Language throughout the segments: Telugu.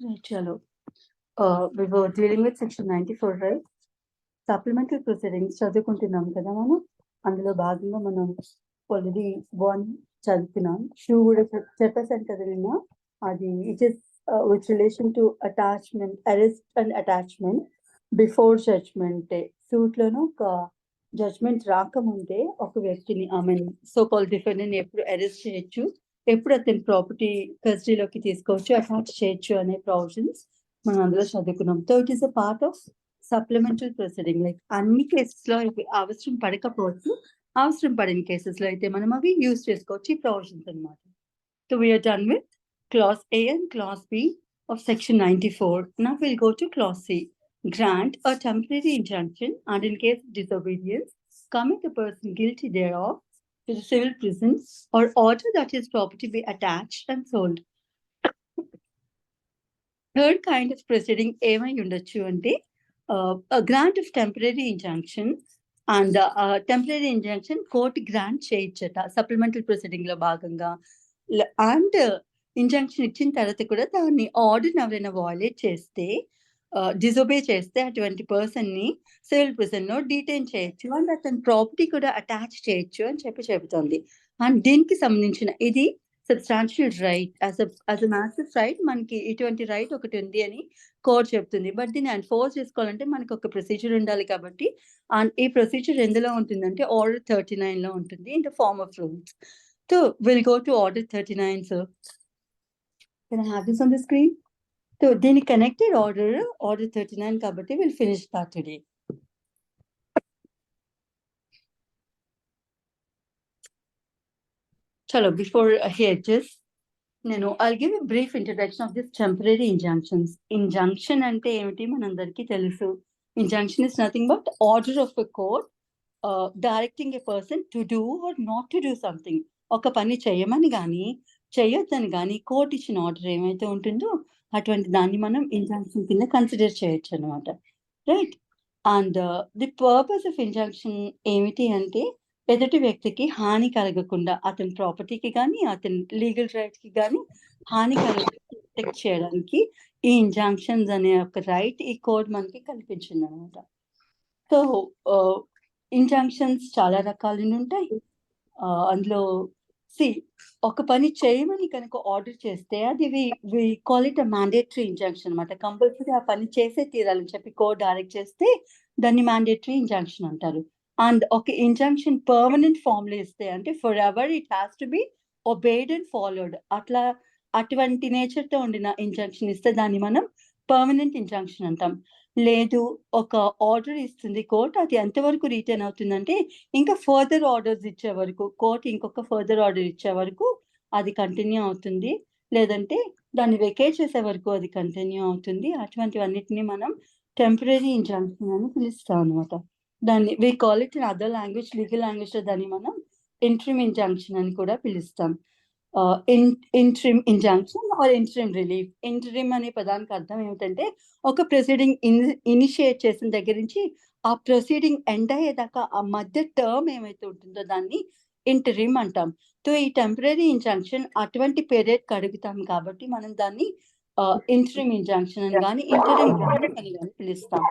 Right, chalo. We were dealing with section 94, right? Supplementary proceedings చదువుకుంటున్నాం కదా మనం. అందులో భాగంగా మనం ఆల్రెడీ 1 చదువుతున్నాం. 2 కూడా చెప్పేసాను కదా నిన్న. అది it is with relation to attachment, arrest and attachment before judgement day. సూట్లోనూ ఒక జడ్జ్మెంట్ రాకముందే ఒక వ్యక్తిని సో కాల్ డిఫెండెంట్ ఎప్పుడు అరెస్ట్ చేయొచ్చు, ఎప్పుడు అతని ప్రాపర్టీ కస్టడీలోకి తీసుకోవచ్చు, అటాచ్ చేయొచ్చు అనే ప్రొవిజన్స్ మనం అందులో చదువుకున్నాం. So it is a part of supplementary proceeding. Like అన్ని కేసెస్లో అవసరం పడకపోవచ్చు, అవసరం పడిన కేసెస్లో అయితే మనం అవి యూజ్ చేసుకోవచ్చు ఈ ప్రొవిజన్స్ అనమాట. So we're done with clause A and clause B of section 94. Now we'll go to clause C. Grant a temporary injunction and in case of disobedience, commit a person guilty thereof to the civil prison or order that his property be attached and sold. Third kind of proceeding ఏమై ఉండొచ్చు అంటే a grant of temporary injunction, and temporary injunction court grant చేయొచ్చట సప్లిమెంటరీ ప్రొసీడింగ్ లో భాగంగా. అండ్ ఇంజంక్షన్ ఇచ్చిన తర్వాత కూడా దాన్ని ఆర్డర్ని ఎవరైనా వాయిలేట్ చేస్తే, డిజోబే చేస్తే అటువంటి పర్సన్ ని సివిల్ ప్రిజన్ లో డీటైన్ చేయొచ్చు అండ్ అతని ప్రాపర్టీ కూడా అటాచ్ చేయొచ్చు అని చెబుతోంది. అండ్ దీనికి సంబంధించిన ఇది substantial right, as a massive right మనకి ఇటువంటి రైట్ ఒకటి ఉంది అని కోర్ట్ చెప్తుంది. బట్ దీన్ని ఎన్ఫోర్స్ చేసుకోవాలంటే మనకి ఒక ప్రొసీజర్ ఉండాలి కాబట్టి, అండ్ ఈ ప్రొసీజర్ ఎందులో ఉంటుందంటే ఆర్డర్ 39 లో ఉంటుంది in the form of rules. So will go to order 39. So can I have this on the screen? So దీని connected order 39 కాబట్టి we'll finish that today. Chalo, before here just I'll give a brief introduction of this temporary injunctions. Injunction ante emiti manandariki telusu. Injunction is nothing but order of a court directing a person to do or not to do something. ఒక పని చేయమని కానీ చేయొద్దని కానీ కోర్టు ఇచ్చిన ఆర్డర్ ఏమైతే ఉంటుందో అటువంటి దాన్ని మనం ఇంజంక్షన్ కింద కన్సిడర్ చేయొచ్చు అనమాట. Right. And the purpose of injunction ఏమిటి అంటే ఎదుటి వ్యక్తికి హాని కలగకుండా, అతని ప్రాపర్టీకి కానీ అతని లీగల్ రైట్ కి కానీ హాని కలగకుండా ప్రొటెక్ట్ చేయడానికి ఈ ఇంజంక్షన్స్ అనే ఒక రైట్ ఈ కోడ్ మనకి కల్పించింది అనమాట. సో ఇంజంక్షన్స్ చాలా రకాలు ఉంటాయి. అందులో ఒక పని చేయమని కనుక ఆర్డర్ చేస్తే అది we call it a mandatory injunction అనమాట. కంపల్సరీ ఆ పని చేసే తీరాలని చెప్పి కోర్ట్ డైరెక్ట్ చేస్తే దాన్ని మ్యాండేటరీ ఇంజంక్షన్ అంటారు. అండ్ ఒక ఇంజంక్షన్ పర్మనెంట్ ఫామ్ లో ఇస్తే అంటే for ever it has to be obeyed and followed, అటువంటి నేచర్ తో ఉండిన ఇంజంక్షన్ ఇస్తే దాన్ని మనం పర్మనెంట్ ఇంజంక్షన్ అంటాం. లేదు ఒక ఆర్డర్ ఇస్తుంది కోర్ట్, అది ఎంతవరకు రిటైన్ అవుతుందంటే ఇంకా ఫర్దర్ ఆర్డర్స్ ఇచ్చే వరకు, కోర్ట్ ఇంకొక ఫర్దర్ ఆర్డర్ ఇచ్చే వరకు అది కంటిన్యూ అవుతుంది, లేదంటే దాన్ని వెకేట్ చేసే వరకు అది కంటిన్యూ అవుతుంది. అటువంటివన్నిటిని మనం టెంపరరీ ఇంజంక్షన్ అని పిలుస్తాం అనమాట. దాన్ని we call it in other language, legal language లో దాన్ని మనం ఇంట్రిమ్ ఇంజంక్షన్ అని కూడా పిలుస్తాం. Interim injunction or interim relief. Interim అనే పదానికి అర్థం ఏమిటంటే ఒక ప్రొసీడింగ్ ఇనిషియేట్ చేసిన దగ్గర నుంచి ఆ ప్రొసీడింగ్ ఎండ్ అయ్యేదాకా ఆ మధ్య టర్మ్ ఏమైతే ఉంటుందో దాన్ని ఇంటరిమ్ అంటాం. సో ఈ టెంపరరీ ఇంజంక్షన్ అటువంటి పీరియడ్ కడుగుతాం కాబట్టి మనం దాన్ని ఇంటరిమ్ ఇంజంక్షన్ అని కానీ ఇంటరిమ్ రిలీఫ్ అని కానీ పిలుస్తాం.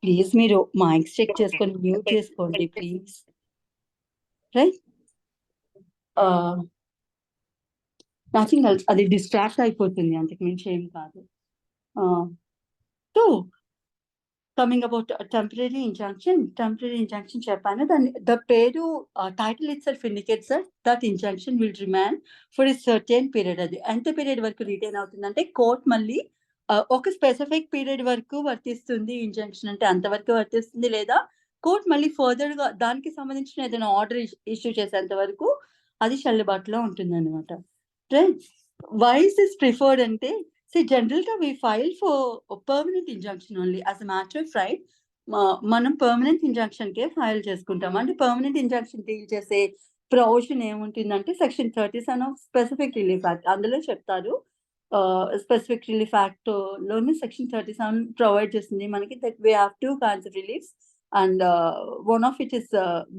ప్లీజ్ మీరు మైక్స్ చెక్ చేసుకొని మ్యూట్ చేసుకోండి ప్లీజ్. రైట్. నథింగ్ ఎల్స్, అది డిస్ట్రాక్ట్ అయిపోతుంది, అంతకు మించి ఏం కాదు. So coming about temporary injunction చెప్పాను. దాన్ని ద పేరు title it self indicates that injunction will remain for a certain period. అది ఎంత పీరియడ్ వరకు రిటైన్ అవుతుందంటే కోర్ట్ మళ్ళీ ఒక స్పెసిఫిక్ పీరియడ్ వరకు వర్తిస్తుంది ఇంజంక్షన్ అంటే అంతవరకు వర్తిస్తుంది, లేదా కోర్ట్ మళ్ళీ ఫర్దర్ గా దానికి సంబంధించిన ఏదైనా ఆర్డర్ ఇష్యూ చేసేంత వరకు అది చెల్లుబాటులో ఉంటుంది అనమాట. Why is this preferred ante general ga we file for permanent injunction only. As a matter of right, మనం permanent injunction ke file చేసుకుంటాం. అంటే permanent injunction డీల్ చేసే ప్రొవిజన్ ఏముంటుందంటే section 37 of specific relief act. అందులో చెప్తారు స్పెసిఫిక్ రిలీఫ్ యాక్ట్ లోని సెక్షన్ 37 ప్రొవైడ్ చేస్తుంది మనకి that we have two kinds of reliefs, and one of it is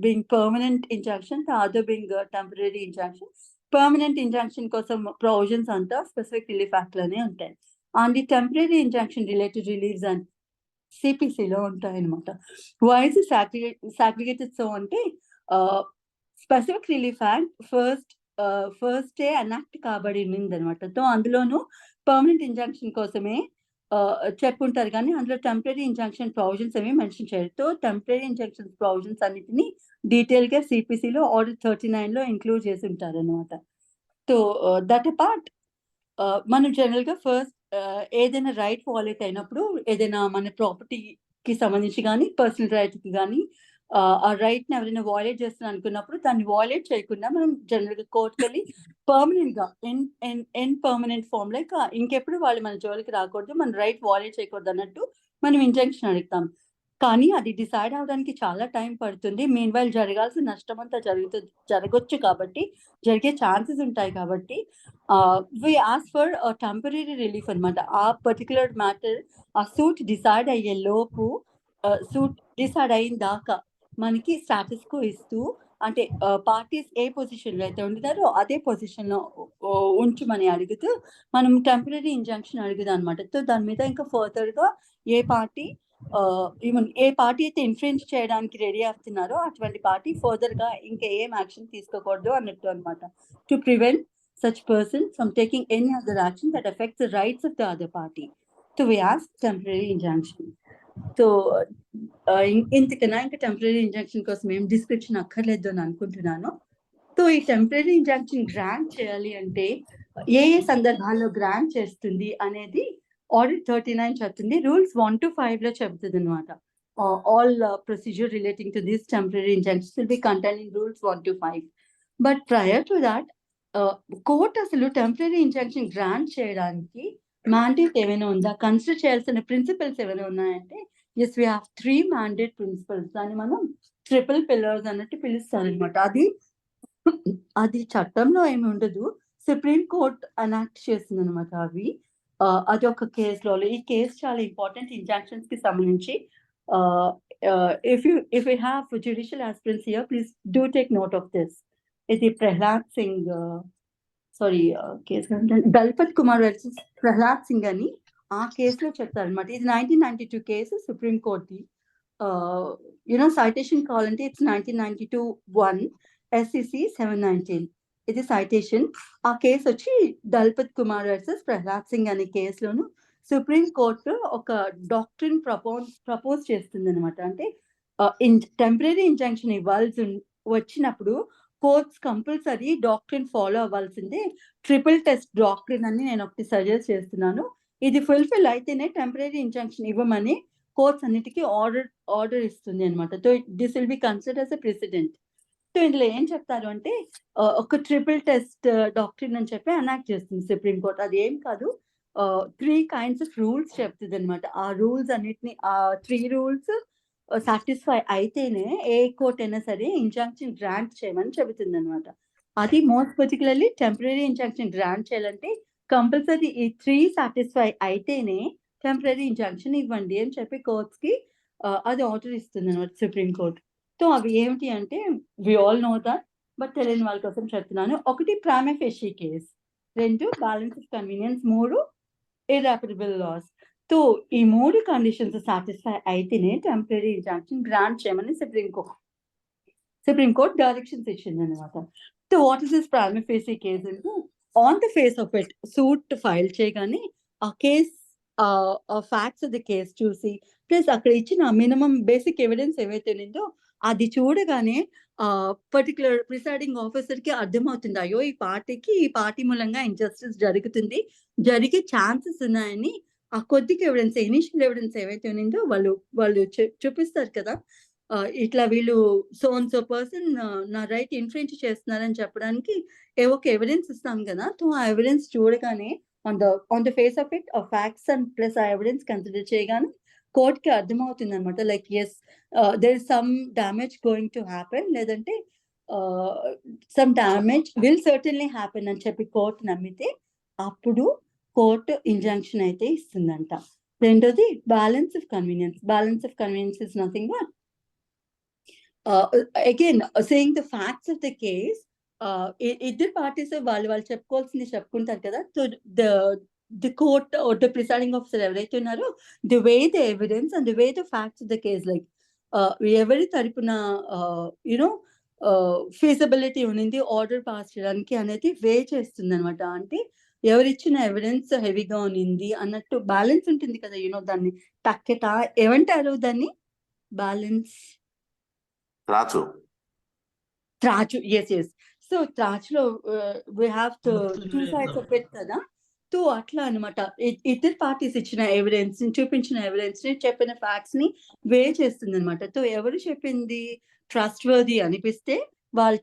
being permanent injunction, the other being temporary injunction. Permanent injunction కోసం ప్రొవిజన్స్ అంతా స్పెసిఫిక్ రిలీఫ్ యాక్ట్ లోనే ఉంటాయి. And the temporary injunction related reliefs and సిపిసిలో ఉంటాయన్నమాట. వాయిస్ సాగ్రిగేటెడ్ సో అంటే specific relief act first day enact కాబడిందనమాట. సో అందులోనూ పర్మనెంట్ ఇంజంక్షన్ కోసమే చెప్పుంటారు కానీ అందులో టెంపరరీ ఇంజంక్షన్ ప్రొవిజన్స్ ఏమి మెన్షన్ చేయరు. సో టెంపరరీ ఇంజంక్షన్ ప్రొవిజన్స్ అన్నిటిని డీటెయిల్గా సిపిసిలో ఆర్డర్ 39లో ఇంక్లూడ్ చేసి ఉంటారనమాట. సో దట్ పార్ట్ మనం జనరల్గా ఫస్ట్ ఏదైనా రైట్ వాలేట్ అయినప్పుడు ఏదైనా మన ప్రాపర్టీకి సంబంధించి కానీ పర్సనల్ రైట్కి కానీ ఆ రైట్ని ఎవరైనా వాలేట్ చేస్తున్నా అనుకున్నప్పుడు దాన్ని వాలేట్ చేయకుండా మనం జనరల్గా కోర్టుకి వెళ్ళి పర్మనెంట్గా ఎన్ పర్మనెంట్ ఫామ్ లైక్ ఇంకెప్పుడు వాళ్ళు మన జోలికి రాకూడదు, మన రైట్ వాలేట్ చేయకూడదు అన్నట్టు మనం ఇంజంక్షన్ అడుగుతాం. కానీ అది డిసైడ్ అవడానికి చాలా టైం పడుతుంది. మీన్ వైల్ జరగాల్సిన నష్టం అంతా జరగొచ్చు కాబట్టి, జరిగే ఛాన్సెస్ ఉంటాయి కాబట్టి we ask for temporary relief అనమాట. ఆ పర్టికులర్ మ్యాటర్ ఆ సూట్ డిసైడ్ అయ్యే లోపు సూట్ డిసైడ్ అయిన దాకా మనకి స్టాటస్ కో ఇస్తూ, అంటే పార్టీస్ ఏ పొజిషన్లో అయితే ఉంటున్నారో అదే పొజిషన్లో ఉంచమని అడుగుతూ మనం టెంపరరీ ఇంజంక్షన్ అడుగుదాం అనమాట. సో దాని మీద ఇంకా ఫర్దర్గా ఏ పార్టీ ఏ పార్టీ అయితే ఇన్ఫ్లుయెన్స్ చేయడానికి రెడీ అవుతున్నారో అటువంటి పార్టీ ఫర్దర్గా ఇంకా ఏం యాక్షన్ తీసుకోకూడదు అన్నట్టు అనమాట. To prevent such person from taking any other action that affects the rights of the other party. So we ask temporary injunction. So ఇంతకన్నా ఇంకా టెంపరరీ ఇంజంక్షన్ కోసం ఏం డిస్క్రిప్షన్ అక్కర్లేదు అని అనుకుంటున్నాను. సో ఈ టెంపరరీ ఇంజంక్షన్ గ్రాంట్ చేయాలి అంటే ఏ సందర్భాల్లో గ్రాంట్ చేస్తుంది అనేది ఆర్డర్ 39 చెప్తుంది. రూల్స్ 1 to 5లో చెప్తుంది అనమాట. All procedure relating to this temporary injunction will be contain in rules 1 to 5. But prior to that court అసలు టెంపరరీ ఇంజంక్షన్ గ్రాంట్ చేయడానికి మ్యాండేట్ ఏమైనా ఉందా, కన్సిడర్ చేయాల్సిన ప్రిన్సిపల్స్ ఏమైనా ఉన్నాయంటే yes we have 3 mandate principles. దాన్ని మనం ట్రిపుల్ పిల్లర్స్ అన్నట్టు పిలుస్తాం అనమాట. అది చట్టంలో ఏమి ఉండదు, సుప్రీం కోర్ట్ ఎనాక్ట్ చేస్తుంది అనమాట. అవి అది ఒక కేసులో. ఈ కేసు చాలా ఇంపార్టెంట్ ఇంజంక్షన్స్ కి సంబంధించి. If you have judicial aspirants here, please do take note of this. ఇది ప్రహ్లాద్ సింగ్ కేసు దల్పత్ కుమార్ వర్సెస్ ప్రహ్లాద్ సింగ్ అని ఆ కేసులో చెప్తారు అనమాట. ఇది 1992 కేసు సుప్రీం కోర్టు. సైటేషన్ కావాలంటే ఇట్స్ 1992-1 SCC 719. ఇది సైటేషన్. ఆ కేసు వచ్చి దల్పత్ కుమార్ వర్సెస్ ప్రహ్లాద్ సింగ్ అనే కేసులోను సుప్రీం కోర్టు ఒక డాక్ట్రిన్ ప్రపోజ్ చేస్తుంది అనమాట. అంటే టెంపరరీ ఇంజంక్షన్ ఇవ్వాల్సి వచ్చినప్పుడు కోర్ట్స్ కంపల్సరీ డాక్ట్రిన్ ఫాలో అవ్వాల్సిందే. ట్రిపుల్ టెస్ట్ డాక్ట్రిన్ అని నేను ఒకటి సజెస్ట్ చేస్తున్నాను. ఇది ఫుల్ఫిల్ అయితేనే టెంపరరీ ఇంజంక్షన్ ఇవ్వమని కోర్ట్స్ అన్నిటికీ ఆర్డర్ ఇస్తుంది అనమాట. So this will be considered as a president. So ఇందులో ఏం చెప్తారు అంటే ఒక ట్రిపుల్ టెస్ట్ డాక్ట్రిన్ అని చెప్పి ఎనాక్ట్ చేస్తుంది సుప్రీం కోర్ట్. అది ఏం కాదు, 3 kinds of రూల్స్ చెప్తుంది అనమాట. ఆ రూల్స్ అన్నిటిని, ఆ 3 రూల్స్ సాటిస్ఫై అయితేనే ఏ కోర్ట్ అయినా సరే ఇంజంక్షన్ గ్రాంట్ చేయమని చెబుతుంది అనమాట. అది most particularly temporary injunction grant చేయాలంటే కంపల్సరీ ఈ 3 సాటిస్ఫై అయితేనే టెంపరరీ ఇంజంక్షన్ ఇవ్వండి అని చెప్పి కోర్ట్స్కి అది ఆర్డర్ ఇస్తుంది అనమాట సుప్రీం కోర్ట్. సో అవి ఏమిటి అంటే we all know that, but తెలియని వాళ్ళ కోసం చెప్తున్నాను. 1 prima facie case, 2 balance of convenience, 3 irreparable loss. So ఈ 3 కండిషన్స్ సాటిస్ఫై అయితేనే టెంపరరీ ఇంజంక్షన్ గ్రాంట్ చేయమని సుప్రీం కోర్ట్ డైరెక్షన్స్ ఇచ్చింది అనమాట. So what is this prima facie case అంటే on the face of it suit file చేయగానే ఆ case facts of the case చూసి ప్లస్ అక్కడ ఇచ్చిన మినిమం బేసిక్ ఎవిడెన్స్ ఏవైతే ఉందో అది చూడగానే పర్టికులర్ ప్రిసైడింగ్ ఆఫీసర్కి అర్థమవుతుంది, అయ్యో ఈ పార్టీ మూలంగా ఇంజస్టిస్ జరుగుతుంది, జరిగే ఛాన్సెస్ ఉన్నాయని. ఆ కొద్దిగా ఎవిడెన్స్, ఇనిషియల్ ఎవిడెన్స్ ఏవైతే ఉందో వాళ్ళు చూపిస్తారు కదా, ఇట్లా వీళ్ళు సో పర్సన్ నా రైట్ ఇన్ఫ్లుయెన్స్ చేస్తున్నారని చెప్పడానికి ఒక ఎవిడెన్స్ ఇస్తాం కదా. సో ఆ ఎవిడెన్స్ చూడగానే on the face of it facts and plus ఆ ఎవిడెన్స్ కన్సిడర్ చేయగానే కోర్ట్కి అర్థమవుతుంది అనమాట. Like as there is some damage going to happen, లేదంటే some damage will certainly happen అని చెప్పి కోర్ట్ నమ్మితే అప్పుడు కోర్టు ఇంజంక్షన్ అయితే ఇస్తుందంట. రెండోది balance of convenience. Balance of convenience is nothing but again saying the facts of the case. ఇద్దరు పార్టీస్ వాళ్ళు చెప్పుకోవాల్సింది చెప్పుకుంటారు కదా. So the court or the presiding officer ఎవరైతే ఉన్నారో the way the evidence and the way the facts of the case, like ఎవరి తరపున ఫీజిబిలిటీ ఉన్నింది ఆర్డర్ పాస్ చేయడానికి అనేది వే చేస్తుంది అనమాట. అంటే ఎవరిచ్చిన ఎవిడెన్స్ హెవీగా ఉన్నింది అన్నట్టు బ్యాలెన్స్ ఉంటుంది కదా, దాన్ని టక్కెట ఏమంటారు దాన్ని, బ్యాలెన్స్ త్రాచు. ఎస్. సో త్రాచులో we have to two sides of it కదా. సో అట్లా అనమాట, ఇద్దరు పార్టీస్ ఇచ్చిన ఎవిడెన్స్ ని, చూపించిన ఎవిడెన్స్ ని, చెప్పిన ఫ్యాక్ట్స్ ని వే చేస్తుంది అనమాట. సో ఎవరు చెప్పింది ట్రస్ట్ వర్ది అనిపిస్తే వాళ్ళ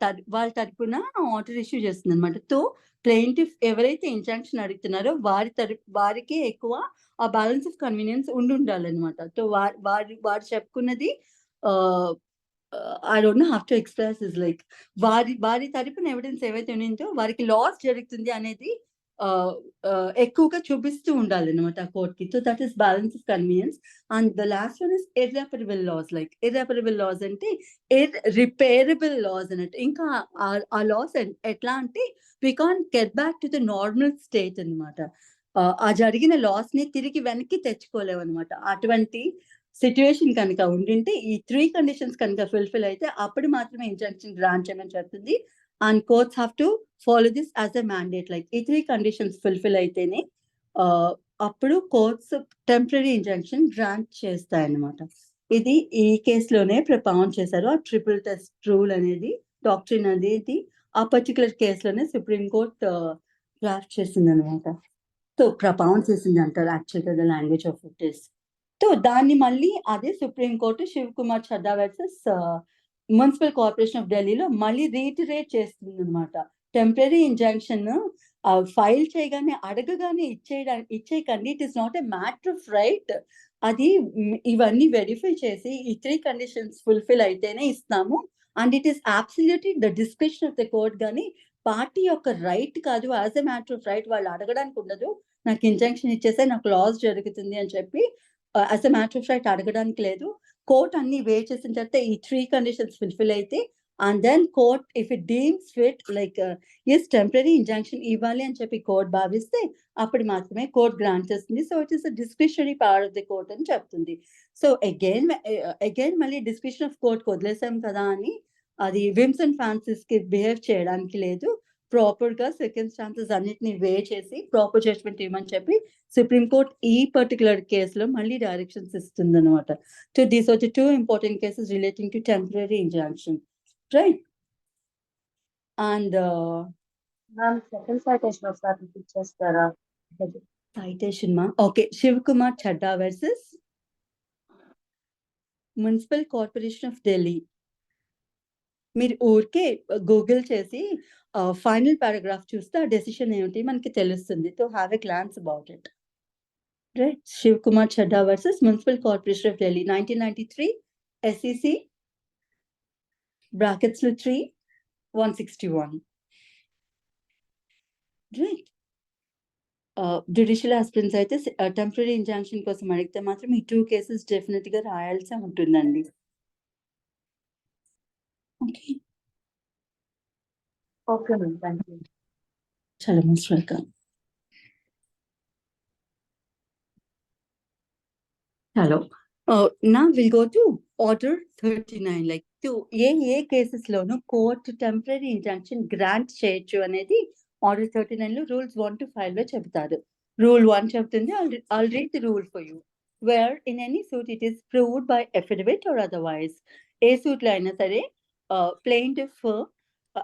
తరపున ఆర్డర్ ఇష్యూ చేస్తుంది అనమాట. సో ప్లెయింటిఫ్ ఎవరైతే ఇంజంక్షన్ అడుగుతున్నారో వారికి ఎక్కువ ఆ బ్యాలెన్స్ ఆఫ్ కన్వీనియన్స్ ఉండాలన్నమాట. సో వారు చెప్పుకున్నది I don't know how to express is like వారి తరపున ఎవిడెన్స్ ఏవైతే ఉన్నిందో వారికి లాస్ జరుగుతుంది అనేది ఎక్కువగా చూపిస్తూ ఉండాలన్నమాట కోర్టుకి. So that is balance of convenience. And the last one is irreparable loss. Like irreparable loss అంటే రిపేరబుల్ లాస్ అన్నట్టు. ఇంకా ఆ లాస్ ఎట్లా అంటే we can't get back to the normal state అనమాట. ఆ జరిగిన లాస్ ని తిరిగి వెనక్కి తెచ్చుకోలేవు అనమాట. అటువంటి సిచ్యువేషన్ కనుక ఉండింటే ఈ 3 కండిషన్స్ కనుక ఫుల్ఫిల్ అయితే అప్పుడు మాత్రమే ఇంజంక్షన్ గ్రాంట్ చేయమని చెప్తుంది. And courts have to follow this as a mandate. Like ఈ 3 కండిషన్స్ ఫుల్ఫిల్ అయితేనే అప్పుడు కోర్ట్స్ టెంపరరీ ఇంజంక్షన్ గ్రాంట్ చేస్తాయన్నమాట. ఇది ఈ కేసులోనే ప్రపోజ్ చేశారు. ఆ ట్రిపుల్ టెస్ట్ రూల్ అనేది, డాక్ట్రిన్ అనేది ఆ పర్టికులర్ కేసులోనే సుప్రీం కోర్ట్ డ్రాఫ్ట్ చేసింది అనమాట. సో ప్రపోజ్ చేసింది అంటారు యాక్చువల్గా the language of it is. So దాన్ని మళ్ళీ అదే supreme court Shivakumar Chadha versus municipal corporation of ఢిల్లీలో మళ్ళీ రీటరేట్ చేస్తుంది అనమాట. టెంపరరీ ఇంజంక్షన్ ఫైల్ చేయగానే అడగగానే ఇచ్చేయకండి. It is not a matter of right. అది ఇవన్నీ వెరిఫై చేసి ఈ 3 కండిషన్స్ ఫుల్ఫిల్ అయితేనే ఇస్తాము. And it is absolutely the description of the court. కానీ పార్టీ యొక్క రైట్ కాదు, as a matter of right వాళ్ళు అడగడానికి ఉండదు. నాకు ఇంజంక్షన్ ఇచ్చేస్తే నాకు లాస్ జరుగుతుంది అని చెప్పి as a matter of right అడగడానికి లేదు. కోర్ట్ అన్ని వే చేసిన తర్వాత ఈ 3 కండిషన్స్ ఫుల్ఫిల్ అయితే and then court if it deems fit like yes temporary injunction ఇవ్వాలి అని చెప్పి కోర్ట్ భావిస్తే అప్పుడు మాత్రమే కోర్ట్ గ్రాంట్ చేస్తుంది. So it is a discretionary power of the court అని చెప్తుంది. సో అగైన్ మళ్ళీ డిస్క్రిప్షన్ ఆఫ్ కోర్ట్ వదిలేసాం కదా అని అది విమ్స్ అండ్ ఫ్యాన్సీస్ కి బిహేవ్ చేయడానికి లేదు. ప్రాపర్ గా సర్కమ్స్టాన్సెస్ అన్నిటిని వే చేసి ప్రాపర్ జడ్జ్మెంట్ ఇవ్వమని చెప్పి సుప్రీం కోర్ట్ ఈ పర్టికులర్ కేసులో మళ్ళీ డైరెక్షన్స్ ఇస్తుంది అనమాట. So these are the 2 important cases relating to temporary injunction, right? And second citation ఒకసారి ఇచ్చేస్తారా? సైటేషన్ మా okay. Shivakumar Chadha versus municipal corporation of Delhi. మీరు ఊరికే గూగుల్ చేసి ఫైనల్ పారాగ్రాఫ్ చూస్తే ఆ డెసిషన్ ఏమిటి మనకి తెలుస్తుంది. So have a glance about it, right? Shivakumar Chadha versus municipal corporation of Delhi 1993 SEC brackets లో 3/161, రైట్? జ్యుడిషియల్ ఆస్పిరెంట్స్ అయితే టెంపరరీ ఇంజంక్షన్ కోసం అడిగితే మాత్రం ఈ 2 కేసెస్ డెఫినెట్ గా రాయాల్సి ఉంటుందండి. Okay, okay ma'am, thank you. చాలా most welcome. Hello, now we'll go to order 39. like ఏ కేసెస్ లోను కోర్టు టెంపరరీ ఇంజంక్షన్ గ్రాంట్ చేయొచ్చు అనేది ఆర్డర్ 39 లో రూల్స్ 1 to 5 లో చెబుతారు. రూల్ 1 చెబుతుంది, I'll read the rule for you. Where in any suit it is proved by affidavit or otherwise. A suit లో అయినా సరే ప్లెయింటిఫ్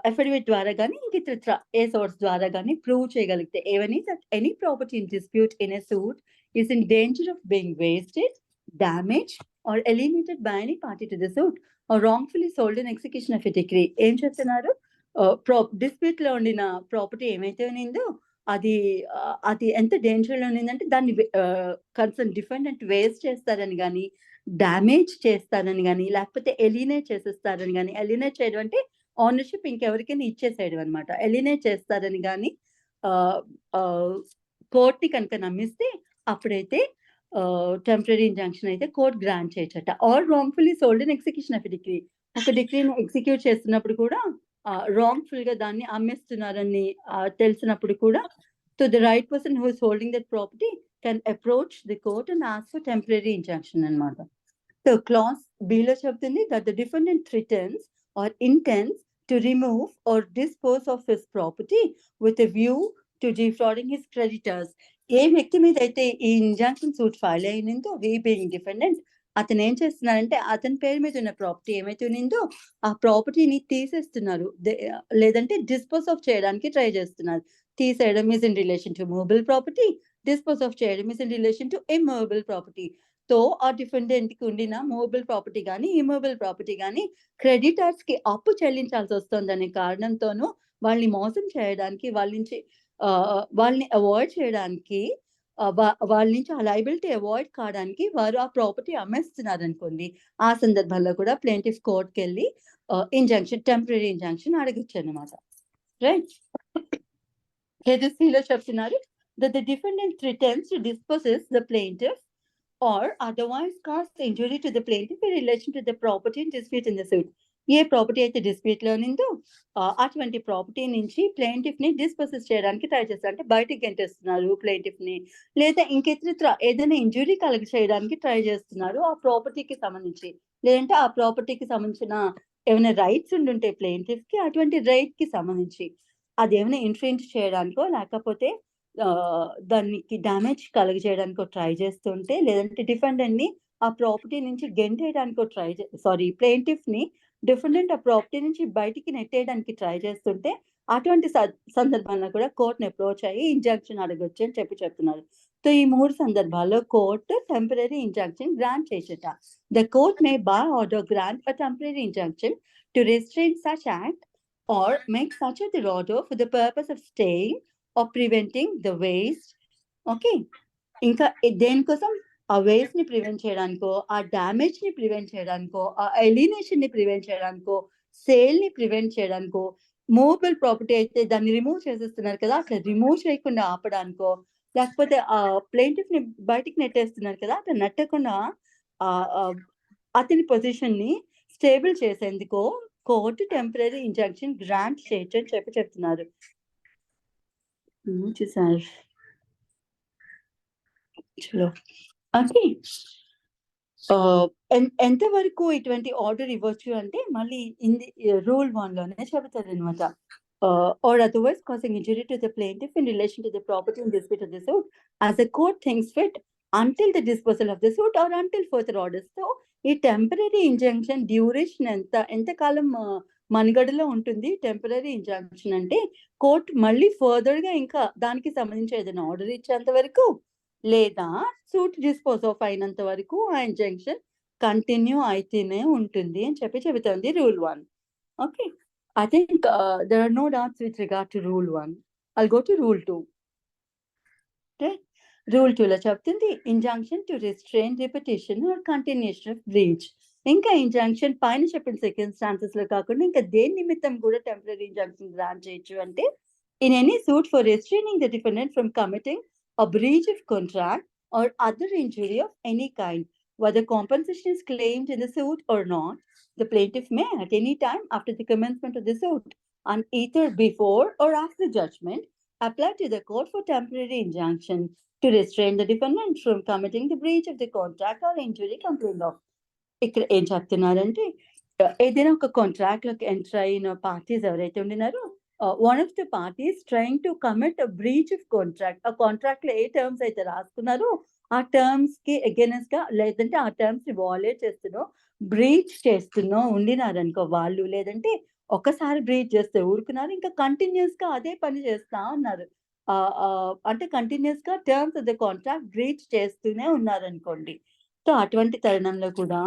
affidavit ద్వారా కానీ ఇంకితర ఏ సోర్స్ ద్వారా కానీ ప్రూవ్ చేయగలిగితే ఏవని that any property in dispute in a suit is in danger of being wasted, damaged or alienated by any party to the suit or wrongfully sold in execution of a decree. ఏం చెప్తున్నారు? డిస్ప్యూట్ లో ఉండిన ప్రాపర్టీ ఏమైతే ఉన్నిందో అది ఎంత డేంజర్ లో ఉన్నిందంటే దాన్ని కన్సర్న్ డిఫెండెంట్ వేస్ట్ చేస్తారని కానీ, డ్యామేజ్ చేస్తారని కానీ, లేకపోతే ఎలినేట్ చేసేస్తారని కానీ. ఎలినేట్ చేయడం అంటే ఓనర్షిప్ ఇంకెవరికైనా ఇచ్చేసేయడం అనమాట. ఎలినేట్ చేస్తారని కానీ కోర్ట్ ని కనుక నమ్మిస్తే అప్పుడైతే టెంపరరీ ఇంజంక్షన్ అయితే కోర్ట్ గ్రాంట్ చేయొచ్చట. Or wrongfully sold in execution of decree. ఒక డిగ్రీని ఎగ్జిక్యూట్ చేస్తున్నప్పుడు కూడా రాంగ్ఫుల్ గా దాన్ని అమ్మేస్తున్నారని తెలిసినప్పుడు కూడా So the right person who is holding that property can approach the court and ask for temporary injunction అన్నమాట. So clause B లో చెప్తుంది that the defendant threatens or intends to remove or dispose of his property with a view to defrauding his creditors. ఏ వ్యక్తి మీద అయితే ఈ ఇంజంక్షన్ సూట్ ఫైల్ అయినందో వీ బీయింగ్ డిఫెండెంట్ అతను ఏం చేస్తున్నారంటే అతని పేరు మీద ఉన్న ప్రాపర్టీ ఏమైతే ఉన్నిందో ఆ ప్రాపర్టీని తీసేస్తున్నారు లేదంటే డిస్పోజ్ ఆఫ్ చేయడానికి ట్రై చేస్తున్నారు. తీసేయడం is in relation to movable property, dispose of చేయడం is in relation to immovable property. So ఆ డిఫెండెంట్ కి ఉండిన మూవబుల్ ప్రాపర్టీ కానీ ఇమ్మూవబుల్ ప్రాపర్టీ కానీ క్రెడిటర్స్ కి అప్పు చెల్లించాల్సి వస్తుందనే కారణంతోనూ వాళ్ళని మోసం చేయడానికి వాళ్ళని అవాయిడ్ చేయడానికి వాళ్ళ నుంచి ఆ లైబిలిటీ అవాయిడ్ కావడానికి వారు ఆ ప్రాపర్టీ అమ్మేస్తున్నారు అనుకోండి. ఆ సందర్భంలో కూడా ప్లేంటిఫ్ కోర్టుకి వెళ్ళి టెంపరరీ ఇంజంక్షన్ అడగచ్చు అనమాట. రైట్. లో చెప్తున్నారు that the defendant threatens to dispossess the plaintiff or otherwise cause injury to the plaintiff in relation to the property in dispute in the suit. A property అయితే డిస్ప్యూట్ లో ఉందో అటువంటి ప్రాపర్టీ నుంచి ప్లేంటిఫ్ ని డిస్పోసెస్ చేయడానికి ట్రై చేస్తారు. అంటే బయటికి గెంటేస్తున్నారు ప్లేంటిఫ్ ని, లేదా ఇంకెత్ర ఏదైనా ఇంజురీ కలుగ చేయడానికి ట్రై చేస్తున్నారు ఆ ప్రాపర్టీకి సంబంధించి, లేదంటే ఆ ప్రాపర్టీకి సంబంధించిన ఏమైనా రైట్స్ ఉండుంటే ప్లేంటిఫ్ కి అటువంటి రైట్ కి సంబంధించి అదేమైనా ఇన్ఫ్లుయెన్స్ చేయడానికో లేకపోతే దానికి డ్యామేజ్ కలుగజేయడానికో ట్రై చేస్తుంటే, లేదంటే డిఫెండెంట్ ని ఆ ప్రాపర్టీ నుంచి గెంటేయడానికో ప్లేంటిఫ్ ని డిఫెండెంట్ ఆ ప్రాపర్టీ నుంచి బయటికి నెట్టేయడానికి ట్రై చేస్తుంటే అటువంటి సందర్భంలో కూడా కోర్టుని అప్రోచ్ అయ్యి ఇంజంక్షన్ అడగొచ్చు అని చెప్తున్నారు. సో ఈ 3 సందర్భాల్లో కోర్టు టెంపరరీ ఇంజంక్షన్ గ్రాంట్ చేసేట. The court may by order grant a temporary injunction to restrain such act or make such a order for the purpose of staying or preventing the waste. Okay. ఇంకా దేనికోసం ఆ వేస్ట్ ని ప్రివెంట్ చేయడానికో, ఆ డ్యామేజ్ ని ప్రివెంట్ చేయడానికో, ఆ ఎలినేషన్ ని ప్రివెంట్ చేయడానికో, సేల్ ని ప్రివెంట్ చేయడానికో, మూవబుల్ ప్రాపర్టీ అయితే దాన్ని రిమూవ్ చేసేస్తున్నారు కదా అట్లా రిమూవ్ చేయకుండా ఆపడానికో, లేకపోతే ఆ ప్లేంటిఫ్ ని బయటికి నెట్టేస్తున్నారు కదా అట్లా నెట్టకుండా అతని పొజిషన్ ని స్టేబుల్ చేసేందుకో కోర్టు టెంపరరీ ఇంజంక్షన్ గ్రాంట్ చేయొచ్చు అని చెప్తున్నారు. చూసారు చలో. ఓకే. ఎంతవరకు ఇటువంటి ఆర్డర్ ఇవ్వచ్చు అంటే మళ్ళీ రూల్ 1 లోనే చెబుతారు అనమాట. or otherwise causing injury to the plaintiff in relation to the property in dispute of the suit as the court thinks fit until the disposal of the suit or until further orders. So ఈ టెంపరరీ ఇంజంక్షన్ డ్యూరేషన్ ఎంతకాలం మనుగడలో ఉంటుంది టెంపరరీ ఇంజంక్షన్ అంటే కోర్టు మళ్ళీ ఫర్దర్ గా ఇంకా దానికి సంబంధించి ఏదైనా ఆర్డర్ ఇచ్చేంత వరకు లేదా సూట్ డిస్పోజ్ ఆఫ్ అయినంత వరకు ఆ ఇంజంక్షన్ కంటిన్యూ అయితేనే ఉంటుంది అని చెబుతుంది rule 1. Okay. I think there are no doubts with regard to rule 1. I'll go to rule 2. Okay. Rule 2 లో చెప్తుంది injunction to restrain repetition or continuation of breach. ఇంకా ఇంజంక్షన్ పైన చెప్పిన circumstances లో కాకుండా ఇంకా దేని నిమిత్తం కూడా టెంపరరీ ఇంజంక్షన్ గ్రాంట్ చేయొచ్చు అంటే in any suit for restraining the defendant from committing a breach of contract or other injury of any kind, whether compensation is claimed in the suit or not, the plaintiff may at any time after the commencement of the suit and either before or after judgment apply to the court for temporary injunction to restrain the defendant from committing the breach of the contract or injury complained of. ఇక్కడ ఏం చెప్తున్నారంటే ఏదైనా ఒక కాంట్రాక్ట్ లోకి ఎంటర్ అయిన పార్టీస్ ఎవరైతే ఉండినారో one of the parties trying to commit a breach of contract, ఆ కాంట్రాక్ట్ లో ఏ టర్మ్స్ అయితే రాసుకున్నారో ఆ టర్మ్స్ కి అగైనెస్ట్ గా లేదంటే ఆ టర్మ్స్ ని వాలేట్ చేస్తున్నో బ్రీచ్ చేస్తున్నో ఉండినారనుకో వాళ్ళు, లేదంటే ఒకసారి బ్రీచ్ చేస్తే ఊరుకున్నారు ఇంకా కంటిన్యూస్ గా అదే పని చేస్తా ఉన్నారు, అంటే కంటిన్యూస్ గా terms of the contract breach చేస్తూనే ఉన్నారనుకోండి. సో అటువంటి తరుణంలో కూడా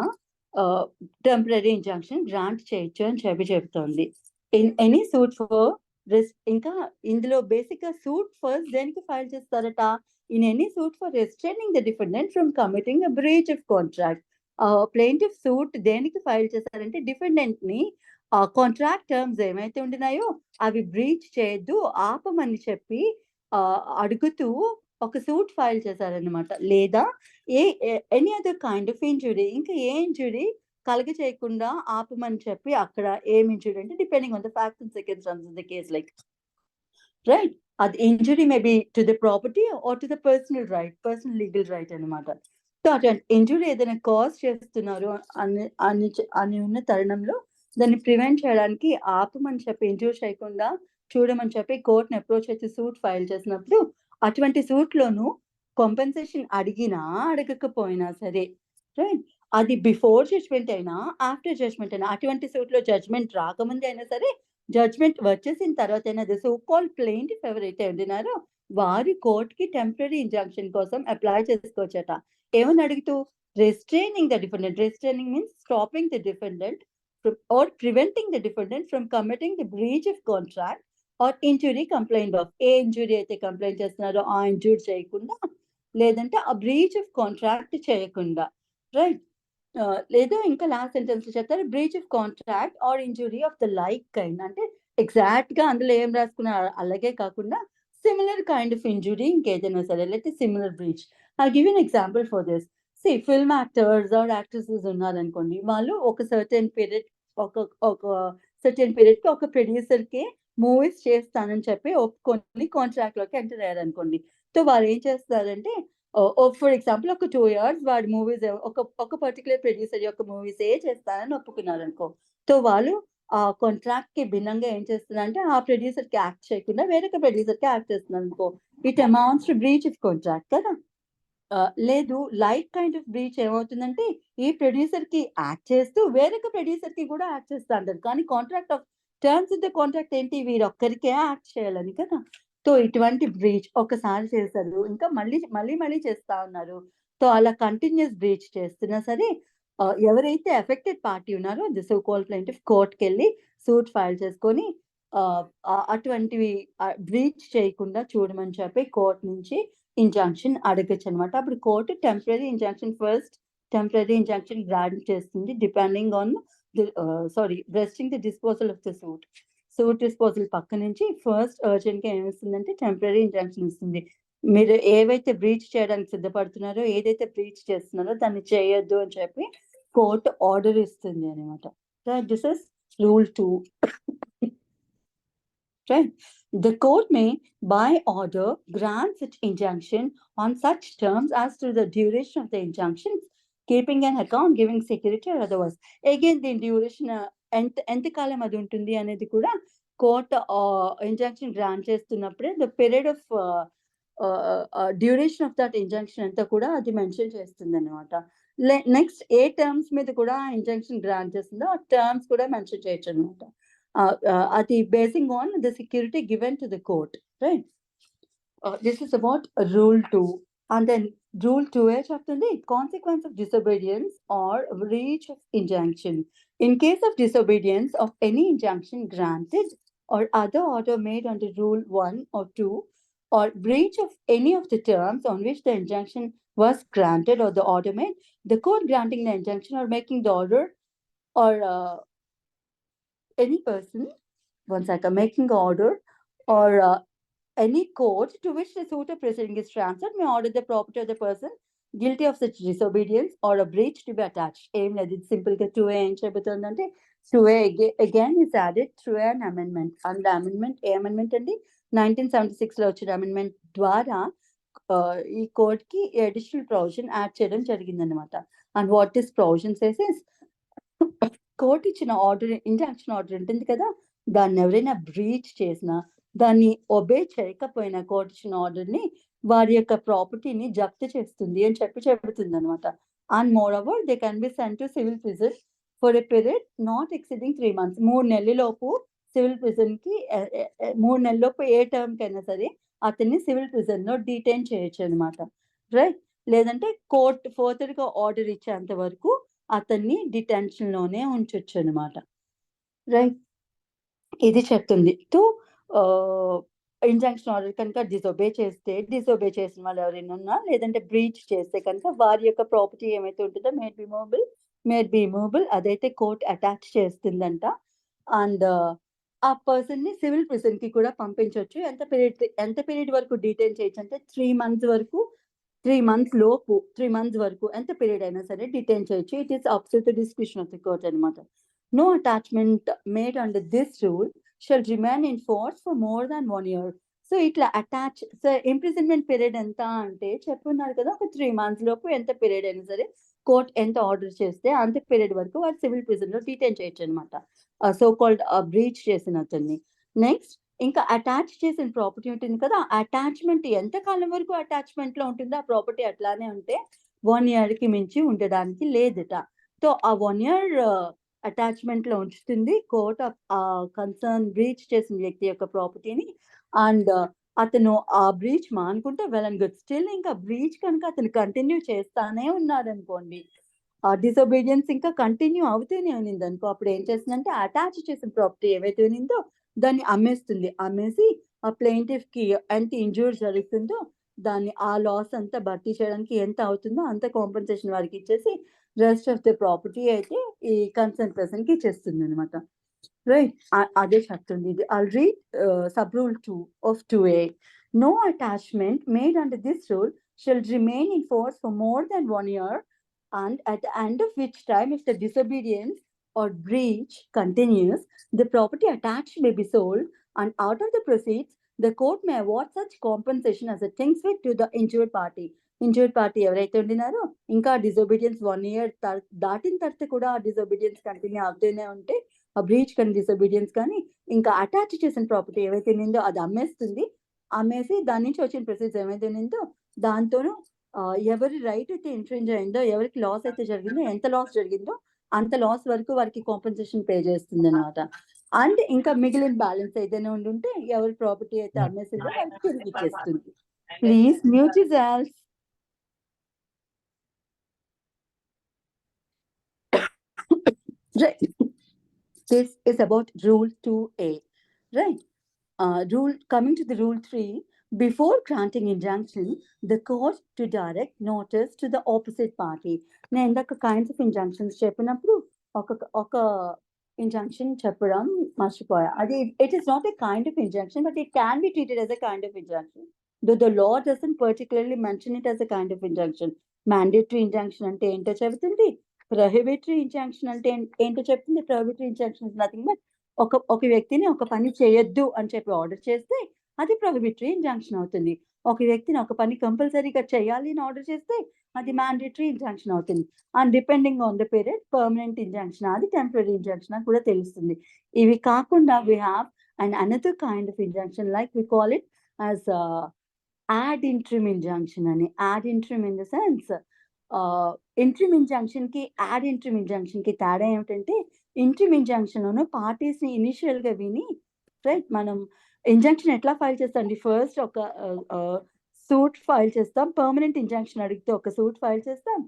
టెంపరరీ ఇంజంక్షన్ గ్రాంట్ చేయొచ్చు అని చెబుతోంది. ఇన్ ఎనీ సూట్ ఫర్ ఇంకా ఇందులో బేసిక్ గా సూట్ ఫస్ట్ దేనికి ఫైల్ చేస్తారట, in any suit for restraining the defendant from committing a breach of contract. Plaintiff suit దేనికి ఫైల్ చేస్తారంటే డిఫెండెంట్ ని కాంట్రాక్ట్ టర్మ్స్ ఏమైతే ఉండినాయో అవి బ్రీచ్ చేయొద్దు ఆపమని చెప్పి అడుగుతూ ఒక సూట్ ఫైల్ చేశారనమాట. లేదా any other kind of injury, ఇంకా ఏ ఇంజురీ కలగ చేయకుండా ఆపమని చెప్పి అక్కడ ఏం ఇంజురీ అంటే depending on the facts and circumstances of the case, like right. అది injury maybe to the property or to the personal legal right అనమాట. సో అటువంటి ఇంజురీ ఏదైనా కాజ్ చేస్తున్నారు అని ఉన్న తరుణంలో దాన్ని ప్రివెంట్ చేయడానికి ఆపమని చెప్పి, ఇంజూర్ చేయకుండా చూడమని చెప్పి కోర్టుని అప్రోచ్ అయితే సూట్ ఫైల్ చేసినప్పుడు అటువంటి సూట్లోను కాంపెన్సేషన్ అడిగినా అడగకపోయినా సరే, రైట్, అది బిఫోర్ జడ్జ్మెంట్ అయినా ఆఫ్టర్ జడ్జ్మెంట్ అయినా, అటువంటి సూట్లో జడ్జ్మెంట్ రాకముందే అయినా సరే, జడ్జ్మెంట్ వచ్చేసిన తర్వాత అయినా, ది సో కాల్డ్ ప్లెయింటిఫ్ ఎవరైతే ఉండినారో వారి కోర్టుకి టెంపరరీ ఇంజంక్షన్ కోసం అప్లై చేసుకోవచ్చట. ఏమని అడుగుతూ, restraining the defendant. Restraining means stopping the defendant or preventing the defendant from committing the breach of contract or injury complaint of. ఏ ఇంజురీ అయితే కంప్లైంట్ చేస్తున్నారో ఆ ఇంజూరీ చేయకుండా, లేదంటే ఆ బ్రీచ్ ఆఫ్ కాంట్రాక్ట్ చేయకుండా, రైట్. లేదా ఇంకా లాస్ట్ సెంటెన్స్ చెప్తారు, breach of contract or injury of the like kind. అంటే ఎగ్జాక్ట్ గా అందులో ఏం రాసుకున్నారు అలాగే కాకుండా సిమిలర్ కైండ్ ఆఫ్ ఇంజురీ ఇంకేదైనా సరే, లేకపోతే similar breach. I give an example for this. See film actors or actresses ఉన్నారనుకోండి, వాళ్ళు ఒక సర్టెన్ పీరియడ్ కి ఒక ప్రొడ్యూసర్ కి మూవీస్ చేస్తానని చెప్పి ఒప్పుకొని కాంట్రాక్ట్ లోకి ఎంటర్ అయ్యారనుకోండి. సో వాళ్ళు ఏం చేస్తారంటే, ఫర్ ఎగ్జాంపుల్ ఒక 2 years వాడి మూవీస్ ఒక పర్టికులర్ ప్రొడ్యూసర్ యొక్క మూవీస్ చేస్తానని ఒప్పుకున్నారు అనుకో. సో వాళ్ళు ఆ కాంట్రాక్ట్ కి భిన్నంగా ఏం చేస్తున్నారంటే ఆ ప్రొడ్యూసర్ కి యాక్ట్ చేయకుండా వేరొక ప్రొడ్యూసర్ కి యాక్ట్ చేస్తున్నారు అనుకో. It amounts to breach of contract కదా. లేదు, లైక్ కైండ్ ఆఫ్ బ్రీచ్ ఏమవుతుందంటే, ఈ ప్రొడ్యూసర్ కి యాక్ట్ చేస్తూ వేరొక ప్రొడ్యూసర్ కి కూడా యాక్ట్ చేస్తా అంటారు. కానీ contract of terms of the contract ఏంటి, వీరొక్కరికే యాక్ట్ చేయాలని కదా. సో ఇటువంటి బ్రీచ్ ఒకసారి చేశారు, ఇంకా మళ్ళీ చేస్తా ఉన్నారు. సో అలా కంటిన్యూస్ బ్రీచ్ చేస్తున్నా సరే, ఎవరైతే ఎఫెక్టెడ్ పార్టీ ఉన్నారో ది సో కాల్డ్ ప్లెయింటిఫ్ కోర్టుకి వెళ్ళి సూట్ ఫైల్ చేసుకొని అటువంటివి బ్రీచ్ చేయకుండా చూడమని చెప్పి కోర్టు నుంచి ఇంజంక్షన్ అడగచ్చు అనమాట. అప్పుడు కోర్టు టెంపరరీ ఇంజంక్షన్ గ్రాంట్ చేస్తుంది, depending on resting the disposal of the suit disposal పక్క నుంచి ఫస్ట్ అర్జెంట్ గా ఏమిస్తుందంటే టెంపరరీ ఇంజంక్షన్ ఇస్తుంది. మీరు ఏవైతే బ్రీచ్ చేయడానికి సిద్ధపడుతున్నారో, ఏదైతే బ్రీచ్ చేస్తున్నారో దాన్ని చేయొద్దు అని చెప్పి కోర్టు ఆర్డర్ ఇస్తుంది అనమాట. This is rule 2. Right. The court may, by order, grant such injunction on such terms as to the duration of the injunctions, keeping an account, giving security or otherwise. Again, the duration ఎంతకాలం అది ఉంటుంది అనేది కూడా కోర్ట్ ఇంజంక్షన్ గ్రాంట్ చేస్తున్నప్పుడే the period of duration of that injunction అంతా కూడా అది మెన్షన్ చేస్తుంది అనమాట. నెక్స్ట్ ఏ టర్మ్స్ మీద కూడా ఇంజంక్షన్ గ్రాంట్ చేస్తుందో ఆ టర్మ్స్ కూడా మెన్షన్ చేయొచ్చు అనమాట. Ati basing on the security given to the court, right? This is about rule 2. And then rule 2 చెప్తుంది consequence of disobedience or breach of injunction. In case of disobedience of any injunction granted or other order made under rule 1 or 2, or breach of any of the terms on which the injunction was granted or the order made, the court granting the injunction or making the order or any person, making an order or any court to which the suit of proceeding is transferred may order the property of the person guilty of such disobedience or a breach to be attached. Aim led simple ga 2A em chebutundante 2A again is added through an amendment. And the amendment andi 1976 lo vachina amendment ద్వారా ఈ కోర్ట్ కి అడిషనల్ ప్రొవిజన్ యాడ్ చేయడం జరిగింది అనమాట. And what this provision says is, court ఇచ్చిన ఆర్డర్, ఇంజంక్షన్ ఆర్డర్ ఉంటుంది కదా, దాన్ని ఎవరైనా బ్రీచ్ చేసినా, దాన్ని ఒబే చేయకపోయినా కోర్టు ఇచ్చిన ఆర్డర్ ని వారి యొక్క ప్రాపర్టీని జప్తు చేస్తుంది అని చెప్పి చెబుతుంది అనమాట. And moreover they can be sent to civil prison for a period not exceeding 3 months. 3 నెలలలోపు సివిల్ ప్రిజన్ కి 3 నెలలలోపు ఏ టర్మ్ కైనా సరే అతన్ని సివిల్ ప్రిజన్ లో డిటైన్ చేయొచ్చు అనమాట, రైట్. లేదంటే కోర్టు ఫర్దర్ గా ఆర్డర్ ఇచ్చేంత వరకు అతన్ని డిటెన్షన్ లోనే ఉంచొచ్చు అనమాట, రైట్. ఇది చెప్తుంది. తో ఇంజంక్షన్ ఆర్డర్ కనుక డిసోబే చేసిన వాళ్ళు ఎవరైనా ఉన్నా, లేదంటే బ్రీచ్ చేస్తే కనుక వారి యొక్క ప్రాపర్టీ ఏమైతే ఉంటుందో మేడ్ బి మూవబుల్ అదైతే కోర్ట్ అటాచ్ చేస్తుందంట. అండ్ ఆ పర్సన్ ని సివిల్ ప్రిజన్ కి కూడా పంపించవచ్చు. ఎంత పీరియడ్ వరకు డిటైన్ చేయొచ్చు అంటే 3 months వరకు, 3 months వరకు ఎంత పీరియడ్ అయినా సరే డిటైన్ చేయొచ్చు. It is up to the description of the court అనమాట. No attachment made under this rule shall remain in force for more than 1 year. So ఇట్లా అటాచ్ సో ఇంప్రిజన్మెంట్ పీరియడ్ ఎంత అంటే చెప్పున్నారు కదా, ఒక 3 months లోపు ఎంత పీరియడ్ అయినా సరే కోర్ట్ ఎంత ఆర్డర్ చేస్తే అంత పీరియడ్ వరకు వాడు సివిల్ ప్రిజన్ లో డిటైన్ చేయొచ్చు అనమాట, సో కాల్డ్ బ్రీచ్ చేసిన అతన్ని. నెక్స్ట్ ఇంకా అటాచ్ చేసిన ప్రాపర్టీ ఉంటుంది కదా, అటాచ్మెంట్ ఎంత కాలం వరకు అటాచ్మెంట్ లో ఉంటుందో ఆ ప్రాపర్టీ అట్లానే ఉంటే 1 year కి మించి ఉండడానికి లేదట. సో ఆ 1 year అటాచ్మెంట్ లో ఉంచుతుంది కోర్ట్ కన్సర్న్ బ్రీచ్ చేసిన వ్యక్తి యొక్క ప్రాపర్టీని. అండ్ అతను ఆ బ్రీచ్ మానుకుంటే వెల్ అండ్ గుడ్. స్టిల్ ఇంకా బ్రీచ్ కనుక అతను కంటిన్యూ చేస్తానే ఉన్నాడు అనుకోండి, ఆ డిసొబీడియన్స్ ఇంకా కంటిన్యూ అవుతూనే ఉన్నింది అనుకో, అప్పుడు ఏం చేస్తుందంటే అటాచ్ చేసిన ప్రాపర్టీ ఏవైతే ఉన్నిందో దాన్ని అమ్మేస్తుంది. అమ్మేసి ఆ ప్లెయింటిఫ్ కి ఎంత ఇంజూర్ జరుగుతుందో దాన్ని ఆ లాస్ అంతా భర్తీ చేయడానికి ఎంత అవుతుందో అంత కాంపెన్సేషన్ వారికి ఇచ్చేసి రెస్ట్ ఆఫ్ ద ప్రాపర్టీ అయితే ఈ కన్సర్న్ పర్సన్ కి ఇచ్చేస్తుంది అనమాట. రైట్, అదే చెప్తుంది ఇది. I'll read sub rule 2 of 2A. No attachment made under this rule shall remain in force for more than 1 year, and at the end of which time, if the disobedience or breach continues, the property attached may be sold, and out of the proceeds, the court may award such compensation as it thinks fit to the injured party. Injured party ఎవరైతే ఉండినారో ఇంకా డిసోబీడియన్స్ 1 year దాటిన తర్వాత కూడా ఆ డిసోబీడియన్స్ కంటిన్యూ అవుతూనే ఉంటే, ఆ బ్రీచ్ కానీ డిసోబీడియన్స్ కానీ ఇంకా అటాచ్ చేసిన ప్రాపర్టీ ఏవైతే ఉన్నిందో అది అమ్మేస్తుంది. అమ్మేసి దాని నుంచి వచ్చిన ప్రొసీడ్స్ ఏమైతే ఉన్నిందో దాంతోనూ ఎవరి రైట్ అయితే ఇన్ఫ్రింజ్ అయిందో, ఎవరికి లాస్ అయితే జరిగిందో, ఎంత లాస్ జరిగిందో అంత లాస్ వరకు వారికి కాంపెన్సేషన్ పే చేస్తుంది అనమాట. అండ్ ఇంకా మిగిలిన బ్యాలెన్స్ ఏదైనా ఉండుంటే ఎవరి ప్రాపర్టీ అయితే అమ్మేసిందో వాళ్ళకి తిరిగి ఇచ్చేస్తుంది. Please mute yourself. Right. This is about rule 2A. Right. Coming to the rule 3, before granting injunction, the court to direct notice to the opposite party. నేను ఇందాక కైండ్స్ ఆఫ్ ఇంజంక్షన్స్ చెప్పినప్పుడు ఒక ఇంజంక్షన్ చెప్పడం మర్చిపోయా. అది it is not a kind of injunction, but it can be treated as a kind of injunction. Though the law doesn't particularly mention it as a kind of injunction. Mandatory injunction అంటే ఏంటో చెబుతుంది, ప్రొహిబిటరీ ఇంజంక్షన్ అంటే ఏంటో చెప్తుంది. Prohibitory injunction is nothing but ఒక వ్యక్తిని ఒక పని చేయొద్దు అని చెప్పి ఆర్డర్ చేస్తే అది ప్రొహిబిటరీ ఇంజంక్షన్ అవుతుంది. ఒక వ్యక్తిని ఒక పని కంపల్సరీగా చేయాలి అని ఆర్డర్ చేస్తే అది మ్యాండేటరీ ఇంజంక్షన్ అవుతుంది. And depending on the period permanent injunction, అది టెంపరరీ ఇంజంక్షన్ అని కూడా తెలుస్తుంది. ఇవి కాకుండా we have another kind of injunction, like we call it as ad interim injunction అని. ad interim in the sense interim injunction కి యాడ్ ఇంట్రిమ్ ఇంజంక్షన్ కి తేడా ఏమిటంటే, ఇంట్రిమ్ ఇంజంక్షన్ లోను పార్టీస్ ని ఇనిషియల్ గా విని, రైట్, మనం ఇంజంక్షన్ ఎట్లా ఫైల్ చేస్తాం, ఫస్ట్ ఒక సూట్ ఫైల్ చేస్తాం. పర్మనెంట్ ఇంజంక్షన్ అడిగితే ఒక సూట్ ఫైల్ చేస్తాం,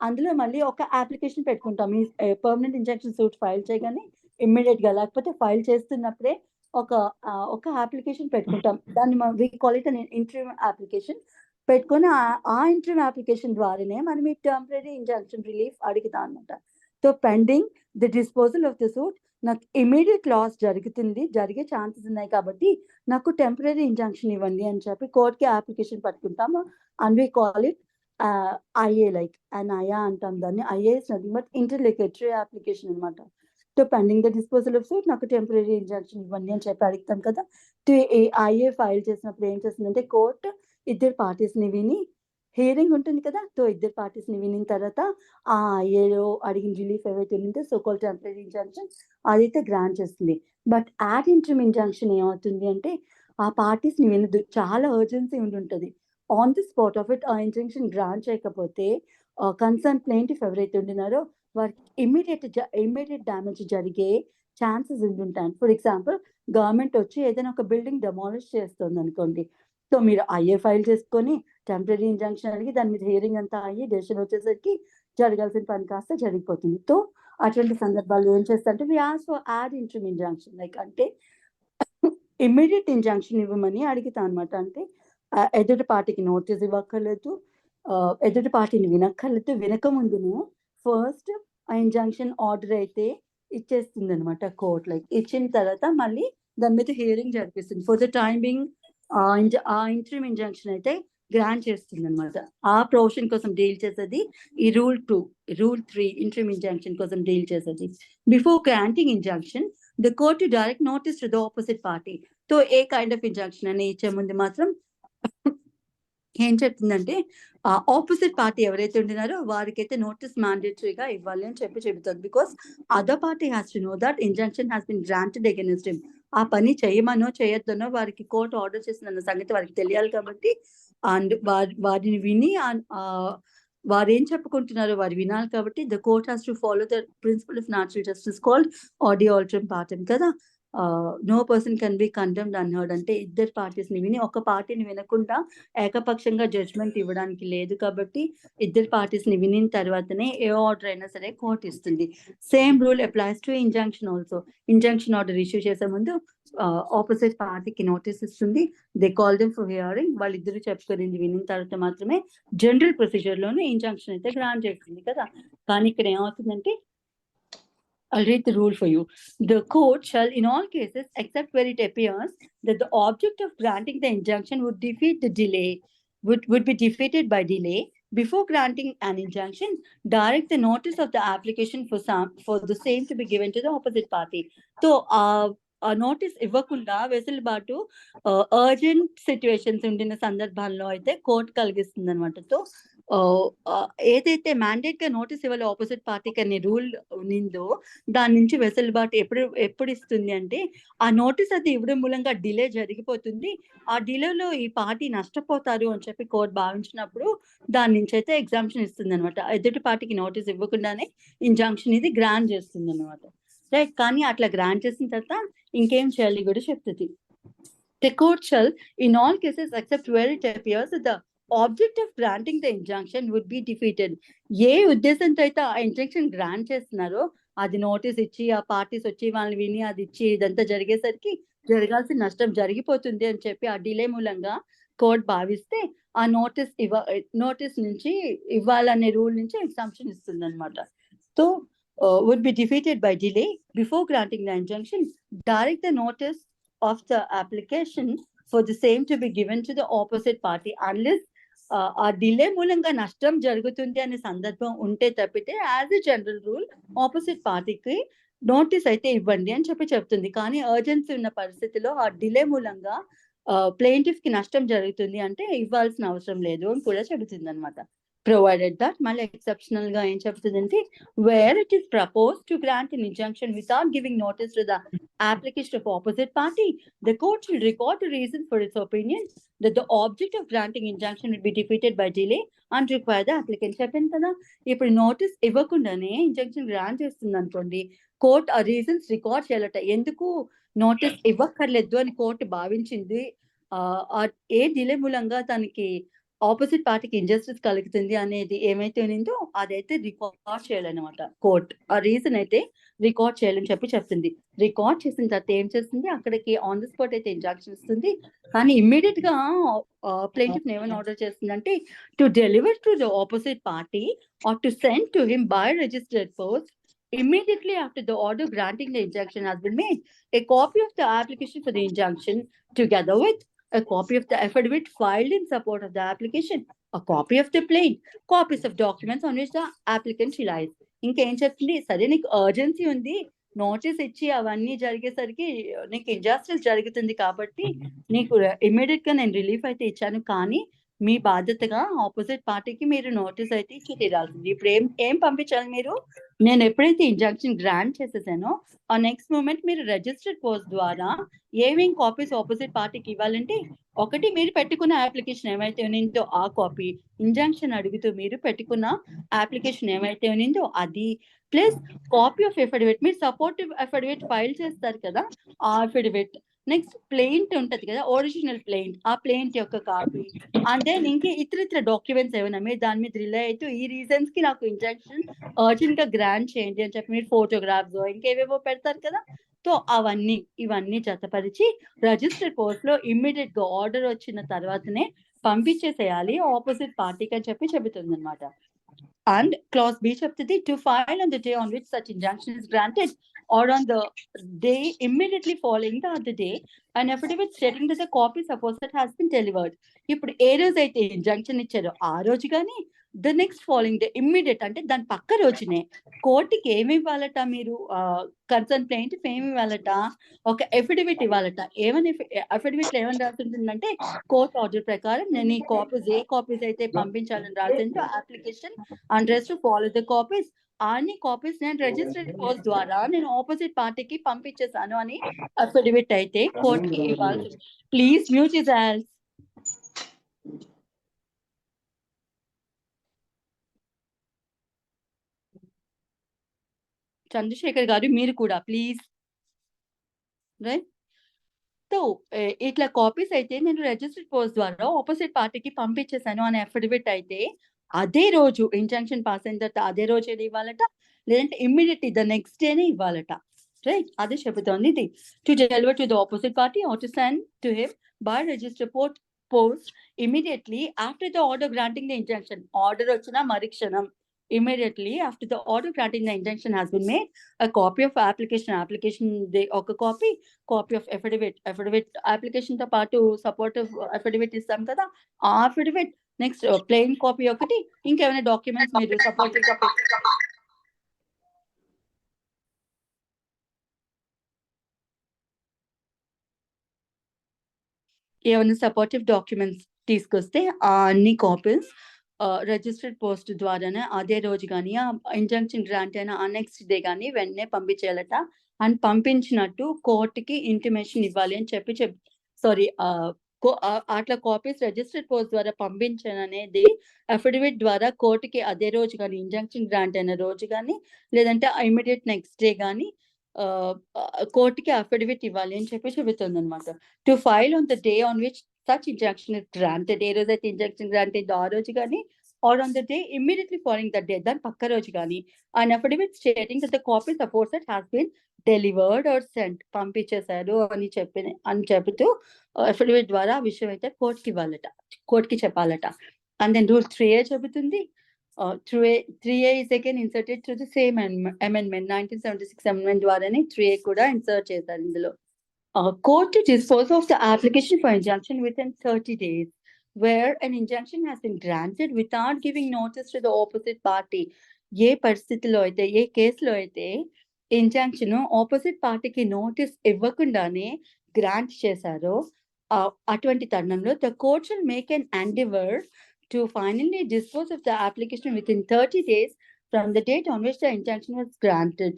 అందులో మళ్ళీ ఒక అప్లికేషన్ పెట్టుకుంటాం. ఈ పర్మనెంట్ ఇంజంక్షన్ సూట్ ఫైల్ చేయగానే ఇమ్మీడియట్ గా, లేకపోతే ఫైల్ చేస్తున్నప్పుడే ఒక అప్లికేషన్ పెట్టుకుంటాం. దాన్ని మనం we call it an interim application పెట్టుకొని ఆ ఇంట్రిమ్ అప్లికేషన్ ద్వారానే మనం ఈ టెంపరరీ ఇంజంక్షన్ రిలీఫ్ అడుగుతాం అనమాట. So pending the disposal of the suit, నాకు ఇమీడియట్ లాస్ జరిగే ఛాన్సెస్ ఉన్నాయి కాబట్టి నాకు టెంపరరీ ఇంజంక్షన్ ఇవ్వండి అని చెప్పి కోర్టుకి అప్లికేషన్ పట్టుకుంటాము. And we call it IA, like and IA అంటాం దాన్ని. IA is nothing but interlocutory application అనమాట. So pending the disposal of suit, నాకు టెంపరరీ ఇంజంక్షన్ ఇవ్వండి అని చెప్పి అడుగుతాం కదా. ఐఏ ఫైల్ చేసినప్పుడు ఏం చేస్తుందంటే, కోర్టు ఇద్దరు పార్టీస్ ని విని, హియరింగ్ ఉంటుంది కదా, సో ఇద్దరు పార్టీస్ ని వినిన తర్వాత ఆ ఐఏలో అడిగిన రిలీఫ్ ఏవైతే ఉందో సో కాల్డ్ టెంపరరీ ఇంజంక్షన్ అదైతే గ్రాంట్ చేస్తుంది. బట్ యాడ్ ఇంట్రిమ్ ఇంజంక్షన్ ఏమవుతుంది అంటే, ఆ పార్టీస్ ని వినదు, చాలా అర్జెన్సీ ఉంటుంది. On the spot of it ఆ ఇంజంక్షన్ గ్రాంట్ చేయకపోతే కన్సర్న్ ప్లెయింటిఫ్ ఎవరైతే ఉండినారో వారికి ఇమ్మీడియట్ డ్యామేజ్ జరిగే ఛాన్సెస్ ఉంటుంటాయి. ఫర్ ఎగ్జాంపుల్, గవర్నమెంట్ వచ్చి ఏదైనా ఒక బిల్డింగ్ డెమాలిష్ చేస్తుంది అనుకోండి, సో మీరు ఐఏ ఫైల్ చేసుకొని టెంపరరీ ఇంజంక్షన్ అడిగి దాని మీద హియరింగ్ అంతా అయ్యి డెసిషన్ వచ్చేసరికి జరగాల్సిన పని కాస్త జరిగిపోతుంది. సో అటువంటి సందర్భాల్లో ఏం చేస్తారంటే we ask for ad interim injunction, like అంటే ఇమ్మీడియట్ ఇంజంక్షన్ ఇవ్వమని అడుగుతాం అనమాట. అంటే ఎదుటి పార్టీకి నోటీస్ ఇవ్వక్కర్లేదు, ఎదుటి పార్టీని వినక్కర్లేదు, వినకముందును ఫస్ట్ ఆ ఇంజంక్షన్ ఆర్డర్ అయితే ఇచ్చేస్తుంది అనమాట కోర్ట్. లైక్ ఇచ్చిన తర్వాత మళ్ళీ దాని మీద హియరింగ్ జరిపిస్తుంది. ఫర్ ద టైమ్ బింగ్ ఆ ఇంట్రిమ్ ఇంజంక్షన్ అయితే గ్రాంట్ చేస్తుంది అనమాట. ఆ ప్రొవిజన్ కోసం డీల్ చేసేది ఈ రూల్ 3 ఇంట్రిమ్ ఇంజంక్షన్ కోసం డీల్ చేసేది. Before granting injunction, the court to direct notice to the opposite party. తో ఏ కైండ్ ఆఫ్ ఇంజంక్షన్ అని ఇచ్చే ముందు మాత్రం ఏం చెప్తుందంటే ఆపోజిట్ పార్టీ ఎవరైతే ఉంటున్నారో వారికైతే నోటీస్ మ్యాండేటరీగా ఇవ్వాలి అని చెబుతుంది. Because other party has to know that injunction has been granted against him. ఆ పని చేయమనో చేయొద్దనో వారికి కోర్టు ఆర్డర్ చేసిన సంగతి వారికి తెలియాలి కాబట్టి, అండ్ వారిని విని వారు ఏం చెప్పుకుంటున్నారో వారు వినాలి కాబట్టి the court has to follow the principle of natural justice called audi alteram partem కదా. No person can be condemned unheard అంటే ఇద్దరు పార్టీస్ ని విని ఒక పార్టీని వినకుండా ఏకపక్షంగా జడ్జ్మెంట్ ఇవ్వడానికి లేదు కాబట్టి ఇద్దరు పార్టీస్ ని వినిన తర్వాతనే ఏ ఆర్డర్ అయినా సరే కోర్టు ఇస్తుంది. Same rule applies to injunction also. Injunction order issue చేసే ముందు ఆపోజిట్ పార్టీకి నోటీస్ ఇస్తుంది. They call them for hearing. వాళ్ళిద్దరు చెప్పుకునేది వినిన తర్వాత మాత్రమే జనరల్ ప్రొసీజర్ లోనే ఇంజంక్షన్ అయితే గ్రాంట్ చేస్తుంది కదా. కానీ ఇక్కడ ఏమవుతుందంటే, I'll read the rule for you. The court shall, in all cases, except where it appears that the object of granting the injunction would be defeated by delay, before granting an injunction, direct the notice of the application for the same to be given to the opposite party. So, ఆ నోటీస్ ఇవ్వకుండా వెసులుబాటు అర్జెంట్ సిచ్యువేషన్స్ ఉండిన సందర్భాల్లో అయితే కోర్టు కలిగిస్తుంది అనమాట. సో ఏదైతే మ్యాండేట్ గా నోటీస్ ఇవ్వాలి ఆపోజిట్ పార్టీకి అనే రూల్ ఉందో దాని నుంచి వెసులుబాటు ఎప్పుడు ఇస్తుంది అంటే, ఆ నోటీస్ అది ఇవ్వడం మూలంగా డిలే జరిగిపోతుంది, ఆ డిలేలో ఈ పార్టీ నష్టపోతారు అని చెప్పి కోర్టు భావించినప్పుడు దాని నుంచి అయితే ఎగ్జామ్షన్ ఇస్తుంది అనమాట. ఎదుటి పార్టీకి నోటీస్ ఇవ్వకుండానే ఇంజంక్షన్ ఇది గ్రాంట్ చేస్తుంది అనమాట. రైట్. కానీ అట్లా గ్రాంట్ చేసిన తర్వాత ఇంకేం చేయాలి కూడా చెప్తుంది. The court shall, in all cases except where it appears that the object of granting the injunction would be defeated. ఏ ఉద్దేశంతో అయితే ఆ ఇంజంక్షన్ గ్రాంట్ చేస్తున్నారో అది నోటీస్ ఇచ్చి ఆ పార్టీస్ వచ్చి వాళ్ళని విని అది ఇచ్చి ఇదంతా జరిగేసరికి జరగాల్సిన నష్టం జరిగిపోతుంది అని చెప్పి ఆ డిలే మూలంగా కోర్ట్ భావిస్తే ఆ నోటీస్ నుంచి ఇవ్వాలనే రూల్ నుంచి ఎగ్జామ్షన్ ఇస్తుంది అనమాట. So would be defeated by delay before granting the injunction, direct the notice of the application for the same to be given to the opposite party unless ఆ డిలే మూలంగా నష్టం జరుగుతుంది అనే సందర్భం ఉంటే తప్పితే as a general rule opposite పార్టీకి నోటీస్ అయితే ఇవ్వండి అని చెప్తుంది. కానీ అర్జెన్సీ ఉన్న పరిస్థితిలో ఆ డిలే మూలంగా ప్లెయింటిఫ్ కి నష్టం జరుగుతుంది అంటే ఇవ్వాల్సిన అవసరం లేదు అని కూడా చెబుతుంది అనమాట. Provided that, మళ్ళీ exceptional గా ఏం చెప్తుందంటే, where it is proposed to grant an injunction without giving notice to the application of opposite party, the court will record the reason for its opinion that the object of granting injunction will be defeated by delay and require the applicant. చెప్పింది కదా, ఇప్పుడు నోటీస్ ఇవ్వకుండానే ఇంజంక్షన్ గ్రాంట్ చేస్తుంది అనుకోండి, కోర్ట్ ఆ రీజన్స్ రికార్డ్ చేయాలట. ఎందుకు నోటీస్ ఇవ్వక్కర్లేదు అని కోర్టు భావించింది, ఏ డిలే మూలంగా తనకి ఆపోజిట్ పార్టీకి ఇంజస్టిస్ కలుగుతుంది అనేది ఏమైతే ఉందో అదైతే రికార్డ్ చేయాలన్నమాట. కోర్ట్ ఆ రీజన్ అయితే రికార్డ్ చేయాలని చెప్తుంది. రికార్డ్ చేసిన తర్వాత ఏం చేస్తుంది, అక్కడికి ఆన్ ది స్పాట్ అయితే ఇంజంక్షన్ ఇస్తుంది. కానీ ఇమ్మీడియట్ గా ప్లెయింటిఫ్ ఏమైనా ఆర్డర్ చేస్తుందంటే, to deliver to the opposite party or to send to him by registered post immediately after the order granting the injunction has been made, a copy of the application for the injunction together with a copy of the affidavit filed in support of the application, a copy of the plaint, copies of documents on which the applicant relies. ఇంకేం చెప్తుంది, సరే నీకు అర్జెన్సీ ఉంది, నోటీస్ ఇచ్చి అవన్నీ జరిగేసరికి నీకు ఇంజస్టిస్ జరుగుతుంది కాబట్టి నీకు ఇమ్మీడియట్ గా నేను రిలీఫ్ అయితే ఇచ్చాను, కానీ మీ బాధ్యతగా ఆపోజిట్ పార్టీకి మీరు నోటీస్ అయితే ఇచ్చి తీరాల్సింది. ఇప్పుడు ఏం పంపించాలి మీరు, నేను ఎప్పుడైతే ఇంజంక్షన్ గ్రాంట్ చేసేసానో ఆ నెక్స్ట్ మూమెంట్ మీరు రిజిస్టర్డ్ పోస్ట్ ద్వారా ఏమేం కాపీస్ ఆపోజిట్ పార్టీకి ఇవ్వాలంటే, ఒకటి మీరు పెట్టుకున్న అప్లికేషన్ ఏమైతే ఉన్నిందో ఆ కాపీ, ఇంజంక్షన్ అడుగుతూ మీరు పెట్టుకున్న అప్లికేషన్ ఏమైతే ఉన్నిందో అది, ప్లస్ కాపీ ఆఫ్ అఫిడవిట్, మీరు సపోర్టివ్ అఫిడవిట్ ఫైల్ చేస్తారు కదా ఆ అఫిడవిట్, నెక్స్ట్ ప్లెయింట్ ఉంటది కదా ఒరిజినల్ ప్లెయింట్, ఆ ప్లెయింట్ యొక్క కాపీ, అండ్ దెన్ ఇంకా ఇతర డాక్యుమెంట్స్ ఏమైనా మీరు దాని మీద రిలే అయితే ఈ రీజన్స్ కి నాకు ఇంజంక్షన్ అర్జెంట్ గా గ్రాంట్ చేయండి అని చెప్పి మీరు ఫోటోగ్రాఫ్స్ ఇంకేవేవో పెడతారు కదా. సో ఇవన్నీ జతపరిచి రిజిస్టర్డ్ పోస్ట్ లో ఇమ్మీడియట్ గా ఆర్డర్ వచ్చిన తర్వాతనే పంపించేసేయాలి ఆపోజిట్ పార్టీకి అని చెబుతుంది అనమాట. And clause B చెప్తుంది, to file on the day on which such injunction is granted or on the day immediately following the other day an affidavit stating that the copy supposed has been delivered. ఇప్పుడు ఏ రోజు అయితే ఇంజంక్షన్ ఇచ్చారో ఆ రోజు కానీ the next following day immediate అంటే దాని పక్క రోజునే కోర్టుకి ఏమి ఇవ్వాలట, మీరు కన్సర్న్ ప్లెయింటిఫ్ ఏమి ఇవ్వాలట, ఒక ఎఫిడవిట్ ఇవ్వాలట. ఏమని అఫిడవిట్ లో ఏమని రాస్తుంటుందంటే, కోర్ట్ ఆర్డర్ ప్రకారం నేను ఈ కాపీస్ ఏ కాపీస్ అయితే పంపించాలని రాసిందో application and rest follow the copies, అన్ని కాపీస్ నేను రిజిస్టర్డ్ పోస్ట్ ద్వారా నేను ఆపోజిట్ పార్టీకి పంపించేశాను అని అఫిడవిట్ అయితే కోర్టుకి ఇవ్వాల్సి. Please mute yourself. Chandrashekhar garu మీరు కూడా ప్లీజ్. రైట్. సో ఇట్లా కాపీస్ అయితే నేను రిజిస్టర్డ్ పోస్ట్ ద్వారా ఆపోజిట్ పార్టీకి పంపించేశాను అనే అఫిడవిట్ అయితే అదే రోజు ఇంజంక్షన్ పాస్ అయిన తర్వాత అదే రోజు ఏది ఇవ్వాలట, లేదంటే ఇమ్మీడియట్లీ ద నెక్స్ట్ డేనే ఇవ్వాలట. రైట్, అదే చెబుతోంది ఇది. To deliver to the opposite party or to send to him by register post immediately after the order granting the injunction. Order వచ్చిన మరుక్షణం immediately after the order granting the injunction has been made, a copy of application they ఒక copy of affidavit application తో పాటు supportive affidavit ఇస్తాం కదా, ఆ affidavit నెక్స్ట్ ప్లెయిన్ కాపీ ఒకటి, ఇంకేమైనా డాక్యుమెంట్స్ మీరు సపోర్టివ్ ఏమైనా సపోర్టివ్ డాక్యుమెంట్స్ తీసుకొస్తే ఆ అన్ని కాపీస్ రిజిస్టర్డ్ పోస్ట్ ద్వారానే అదే రోజు కానీ ఆ ఇంజంక్షన్ గ్రాంట్ అయినా ఆ నెక్స్ట్ డే కానీ వెంటనే పంపించేయాలట. అండ్ పంపించినట్టు కోర్టుకి ఇంటిమేషన్ ఇవ్వాలి అని సారీ అట్లా కాపీస్ రిజిస్టర్డ్ పోస్ట్ ద్వారా పంపించాను అనేది అఫిడవిట్ ద్వారా కోర్టుకి అదే రోజు కానీ ఇంజంక్షన్ గ్రాంట్ అయిన రోజు కానీ లేదంటే ఇమీడియట్ నెక్స్ట్ డే కానీ కోర్టుకి అఫిడవిట్ ఇవ్వాలి అని చెబుతుంది అనమాట. To file on the day on which such injunction is granted. ఏ రోజైతే ఇంజంక్షన్ గ్రాంట్ అయిందో ఆ రోజు కానీ or on the day immediately following the day దాని పక్క రోజు కానీ and affidavit stating that the copy supports that has been delivered or sent పంపించేశారు అని చెబుతూ అఫిడవిట్ ద్వారా ఆ విషయం అయితే కోర్టుకి ఇవ్వాలట, కోర్టుకి చెప్పాలట. అండ్ దెన్ రూల్ 3A చెబుతుంది. 3A is again inserted through the same amendment 1976 amendment ద్వారానే 3A కూడా ఇన్సర్ట్ చేశారు ఇందులో. Court to dispose of the application for injunction within 30 days, where an injunction has been granted without giving notice to the opposite party. ఏ పరిస్థితిలో అయితే, ఏ కేసులో అయితే ఇంజంక్షన్ ఆపోజిట్ పార్టీకి నోటీస్ ఇవ్వకుండానే గ్రాంట్ చేశారో అటువంటి తరుణంలో the court shall make an endeavor to finally dispose of the application within 30 days from the date on which the injunction was granted.